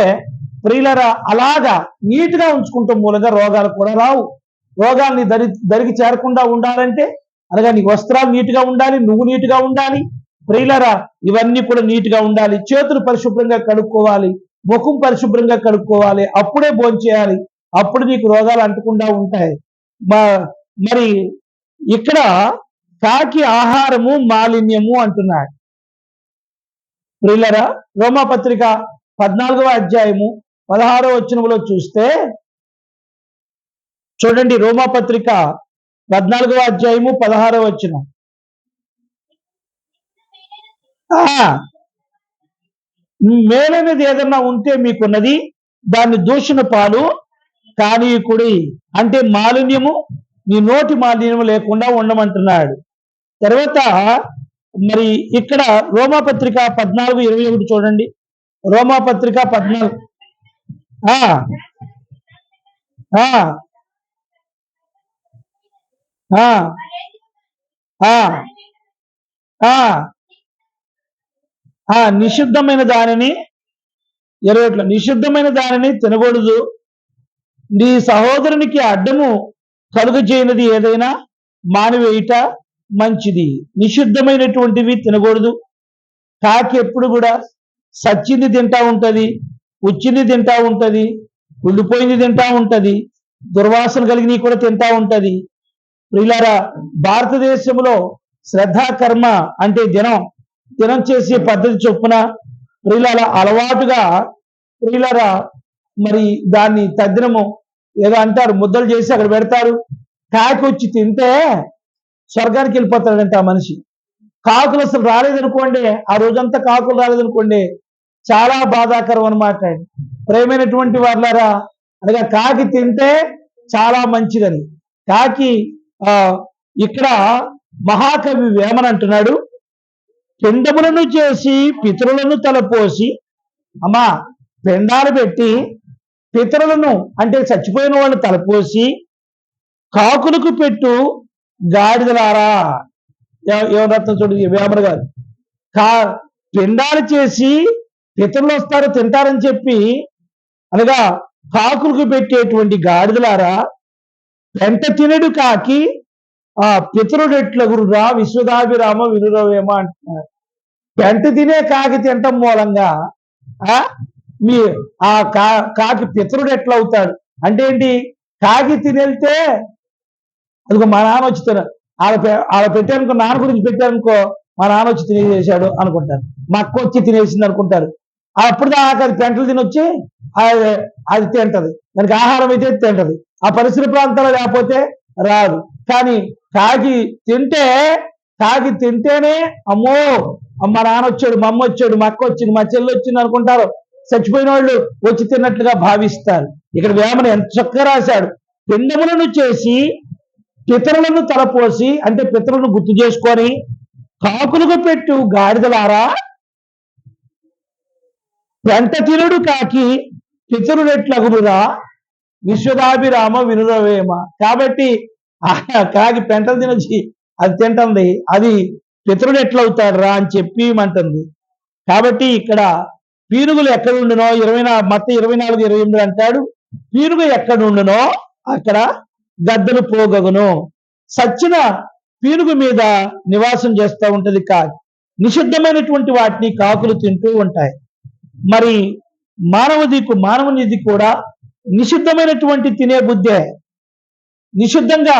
ప్రియులరా, అలాగా నీట్గా ఉంచుకుంటాం మూలంగా రోగాలు కూడా రావు. రోగాల్ని దరికి చేరకుండా ఉండాలంటే అనగా నీ వస్త్రాలు నీట్గా ఉండాలి, నువ్వు నీట్గా ఉండాలి. ప్రియులరా, ఇవన్నీ కూడా నీట్గా ఉండాలి. చేతులు పరిశుభ్రంగా కడుక్కోవాలి, ముఖం పరిశుభ్రంగా కడుక్కోవాలి. అప్పుడే భోంచేయాలి, అప్పుడు నీకు రోగాలు అంటకుండా ఉంటాయి. మరి ఇక్కడ కాకి ఆహారము మాలిన్యము అంటున్నాడు. ప్రియులరా, రోమాపత్రిక 14వ అధ్యాయము 16వ వచనములో చూస్తే చూడండి, రోమాపత్రిక 14వ అధ్యాయము 16వ వచనం. మేలైనది ఏదన్నా ఉంటే మీకున్నది దాన్ని దూషణ పాలు కానీయకుడి. అంటే మాలిన్యము, నీ నోటి మాలిన్యము లేకుండా ఉండమంటున్నాడు. తర్వాత మరి ఇక్కడ రోమాపత్రిక 14:21 చూడండి. రోమాపత్రిక 14. నిషిద్ధమైన దానిని 21 నిషిద్ధమైన దానిని తినకూడదు. నీ సహోదరునికి అడ్డము కలుగు చేయనిది ఏదైనా మానివేయుట మంచిది. నిషిద్ధమైనటువంటివి తినకూడదు. కాకి ఎప్పుడు కూడా సచ్చింది తింటా ఉంటది, ఉచ్చింది తింటా ఉంటది, కుళ్ళిపోయింది తింటా ఉంటది, దుర్వాసన కలిగినవి కూడా తింటా ఉంటది. ప్రియులారా, భారతదేశంలో శ్రద్ధాకర్మ అంటే దినం చేసే పద్ధతి చొప్పున ప్రియులార అలవాటుగా ప్రియులారా మరి దాన్ని తద్దినము ఏదో అంటారు, ముద్దలు చేసి అక్కడ పెడతారు. కాకి వచ్చి తింటే స్వర్గానికి వెళ్ళిపోతాడంట ఆ మనిషి. కాకులు అసలు రాలేదనుకోండి, ఆ రోజంతా కాకులు రాలేదనుకోండి, చాలా బాధాకరం అనమాట. ప్రేమైనటువంటి వాళ్ళారా, అనగా కాకి తింటే చాలా మంచిదని. కాకి ఇక్కడ మహాకవి వేమన అంటున్నాడు, పిండములను చేసి పితరులను తలపోసి, అమ్మా పిండాలు పెట్టి పితరులను అంటే చచ్చిపోయిన వాళ్ళు తలపోసి కాకులకు పెట్టు గాడిదలారా. ఏమర్థం చూడండి వేమన గారు. పిండాలు చేసి పితరులు వస్తారు తింటారని చెప్పి అనగా కాకులకు పెట్టేటువంటి గాడిదలారా, పెంట తినడు కాకి పితరుడెట్లగురురా విశ్వదాభిరామ వినురవేమ అంటున్నారు. పెంట తినే కాకి తినటం మూలంగా మీ కాకి పితరుడు ఎట్లా అవుతాడు అంటే ఏంటి? కాకి తినేళ్తే అదిగో మా నాన్న వచ్చి ఆడ పెట్టానుకో, నాన్న గురించి పెట్టానుకో, మా నాన్న వచ్చి తినేసేసాడు అనుకుంటారు, మా అక్క వచ్చి తినేసింది అనుకుంటారు. అప్పుడు దాకా అది పెంటలు తినొచ్చి అది తింటది, దానికి ఆహారం అయితే తింటది. ఆ పరిసర ప్రాంతాల్లో లేకపోతే రాదు. కానీ కాకి తింటేనే అమ్మో మా నాన్న వచ్చాడు, మా అమ్మ వచ్చాడు, మా అక్క వచ్చింది, మా చెల్లి వచ్చింది అనుకుంటారు. చచ్చిపోయిన వాళ్ళు వచ్చి తిన్నట్లుగా భావిస్తారు. ఇక్కడ వేమన ఎంత చక్కగా రాశాడు, పిండములను చేసి పితరులను తలపోసి అంటే పితరులను గుర్తు చేసుకొని కాకులకు పెట్టు గాడిదలారా, పెంట తినుడు కాకి పితరుడెట్లగురురా విశ్వదాభిరామ వినురవేమ. కాబట్టి కాకి పెంటలు తినొచ్చి అది తింటుంది, అది పితరుడు ఎట్లవుతాడు రా అని చెప్పి అంటుంది. కాబట్టి ఇక్కడ పీనుగులు ఎక్కడుండునో మత్తయి 24:28 అంటాడు, పీనుగు ఎక్కడుండునో అక్కడ గద్దలు పోగగును. సచ్చిన పీనుగు మీద నివాసం చేస్తూ ఉంటది కాకి. నిషిద్ధమైనటువంటి వాటిని కాకులు తింటూ ఉంటాయి. మరి మానవునిది కూడా నిషిద్ధమైనటువంటి తినే బుద్ధే. నిషిద్ధంగా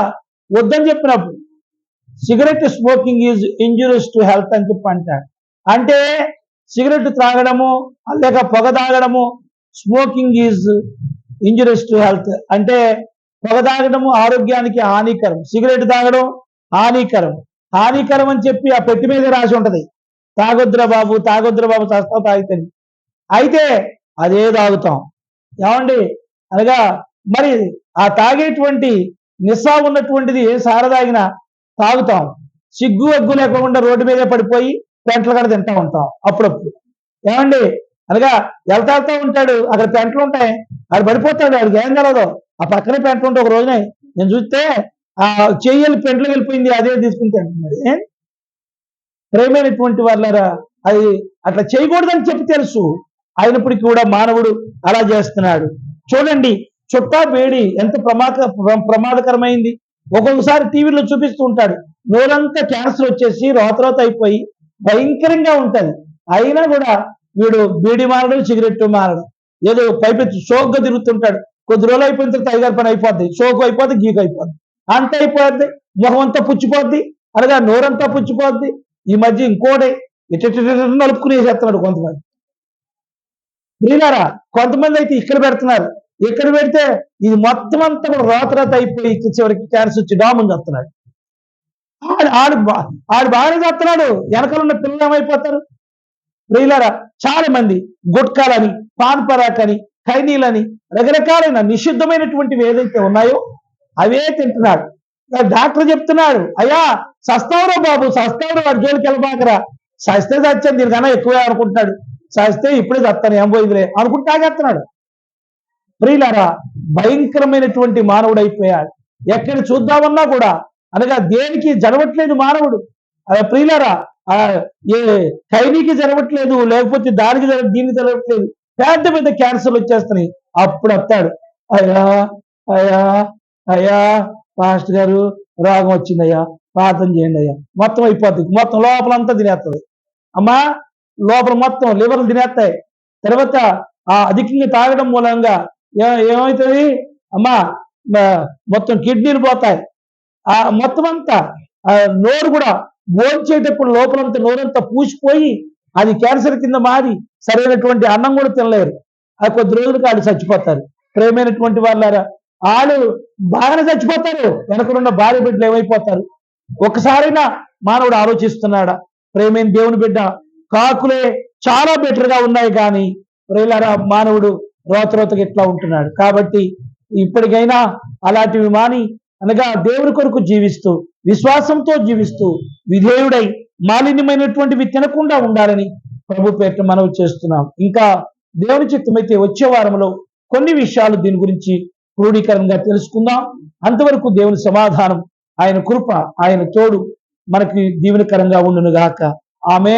వద్దని చెప్పినప్పుడు cigarette smoking is injurious to health అని చెప్పి అంటాడు. అంటే సిగరెట్ త్రాగడము లేక పొగ తాగడము, smoking is injurious to health అంటే పొగ తాగడము ఆరోగ్యానికి హానికరం, సిగరెట్ తాగడం హానికరం అని చెప్పి ఆ పెట్టి మీద రాసి ఉంటది, తాగొద్దురా బాబు చస్తావు తాగితే. అయితే అదే తాగుతాం. ఏమండి అనగా మరి ఆ తాగేటువంటి నిస్సా ఉన్నటువంటిది సార తాగినా తాగుతాం. సిగ్గు ఎగ్గు లేకుండా రోడ్డు మీదే పడిపోయి పెంటలు కూడా తింటా ఉంటాం అప్పుడప్పుడు. ఏమండి అనగా వెళ్తా ఉంటాడు, అక్కడ పెంటలు ఉంటాయి, ఆడు పడిపోతాడు, ఆడికి ఏం కలదో. ఆ పక్కనే పెంటలు ఉంటే ఒక రోజున నేను చూస్తే ఆ చెయ్యలు పెంటలు వెళ్ళిపోయింది, అదే తీసుకుని తింటున్నాడు. ప్రేమైనటువంటి వాళ్ళారా, అది అట్లా చేయకూడదని చెప్పి తెలుసు, అయినప్పటికీ కూడా మానవుడు అలా చేస్తున్నాడు. చూడండి చుట్టా వేడి ఎంత ప్రమాదకరమైంది. ఒక్కొక్కసారి టీవీలో చూపిస్తూ ఉంటాడు, నోరంతా క్యాన్సర్ వచ్చేసి రోత అయిపోయి భయంకరంగా ఉంటది. అయినా కూడా వీడు బీడి మారడం, సిగరెట్ మారడం, ఏదో పైపెత్తి షోక్గా తిరుగుతుంటాడు. కొద్ది రోజులు అయిపోయిన తర్వాత ఐదారు పని అయిపోద్ది, షోకు అయిపోద్ది, గీకు అయిపోద్ది, అంత అయిపోద్ది, ముఖం అంతా పుచ్చిపోద్ది, అనగా నోరంతా పుచ్చిపోద్ది. ఈ మధ్య ఇంకోటి నలుపుకునేసేస్తున్నాడు కొంతమంది. ప్రియులారా, కొంతమంది అయితే ఇక్కడ పెడుతున్నారు, ఇక్కడ పెడితే ఇది మొత్తం అంతా కూడా రోతరాత అయిపోయి చివరికి క్యాన్సర్ వచ్చి డాముని చేస్తున్నాడు. ఆడు బాగానే చేస్తున్నాడు, వెనకాల ఉన్న పిల్లలు ఏమైపోతారు? ప్రియులారా, చాలా మంది గుట్కాలని, పాన్ పరాకని, ఖైనీలని, రకరకాలైన నిషిద్ధమైనటువంటివి ఏదైతే ఉన్నాయో అవే తింటున్నాడు. డాక్టర్ చెప్తున్నాడు, అయ్యా సస్తావురా బాబు, సస్తావురా, వాడి జోలికి వెళ్ళబాకరా, సస్తే చచ్చాను, దీనికన్నా ఎక్కువే అనుకుంటున్నాడు, సస్తే ఇప్పుడే చస్తాను, ఏం పోయిందిలే అనుకుంటే తాగేస్తున్నాడు. ప్రియులారా, భయంకరమైనటువంటి మానవుడు అయిపోయాడు. ఎక్కడ చూద్దామన్నా కూడా అనగా దేనికి జరగట్లేదు మానవుడు. ప్రియులారా, ఏ ఖైనీకి జరగట్లేదు, లేకపోతే దానికి దీనికి జరగట్లేదు, పెద్ద పెద్ద క్యాన్సర్లు వచ్చేస్తున్నాయి. అప్పుడు వస్తాడు, అయ్యా అయ్యా అయ్యా పాస్టర్ గారు రోగం వచ్చిందయ్యా, ప్రార్థన చేయండి అయ్యా. మొత్తం అయిపోతుంది, మొత్తం లోపలంతా తినేస్తుంది. అమ్మా, లోపల మొత్తం లివర్లు తినేస్తాయి. తర్వాత ఆ అధికంగా తాగడం మూలంగా ఏమవుతుంది అమ్మా, మొత్తం కిడ్నీలు పోతాయి. ఆ మొత్తం అంతా నోరు కూడా భోంచేటప్పుడు లోపలంతా నోరంతా పూసిపోయి అది క్యాన్సర్ కింద మారి సరైనటువంటి అన్నం కూడా తినలేరు. ఆ కొద్ది రోజులకు వాళ్ళు చచ్చిపోతారు. ప్రేమైనటువంటి వాళ్ళారా, వాళ్ళు బాగానే చచ్చిపోతారు, వెనకనున్న భార్య బిడ్డలు ఏమైపోతారు? ఒకసారైనా మానవుడు ఆలోచిస్తున్నాడా? ప్రేమైన దేవుని బిడ్డ, కాకులే చాలా బెటర్ గా ఉన్నాయి కానీ ప్రియులారా, మానవుడు రోతరోతగా ఇట్లా ఉంటున్నాడు. కాబట్టి ఇప్పటికైనా అలాంటివి మాని అనగా దేవుని కొరకు జీవిస్తూ, విశ్వాసంతో జీవిస్తూ, విధేయుడై మాలిన్యమైనటువంటివి తినకుండా ఉండాలని ప్రభు పేరిట మనవి చేస్తున్నాం. ఇంకా దేవుని చిత్తమైతే వచ్చే వారంలో కొన్ని విషయాలు దీని గురించి క్రోడీకరణగా తెలుసుకుందాం. అంతవరకు దేవుని సమాధానం, ఆయన కృప, ఆయన తోడు మనకి దీవెనకరంగా ఉండును గాక. ఆమేన్.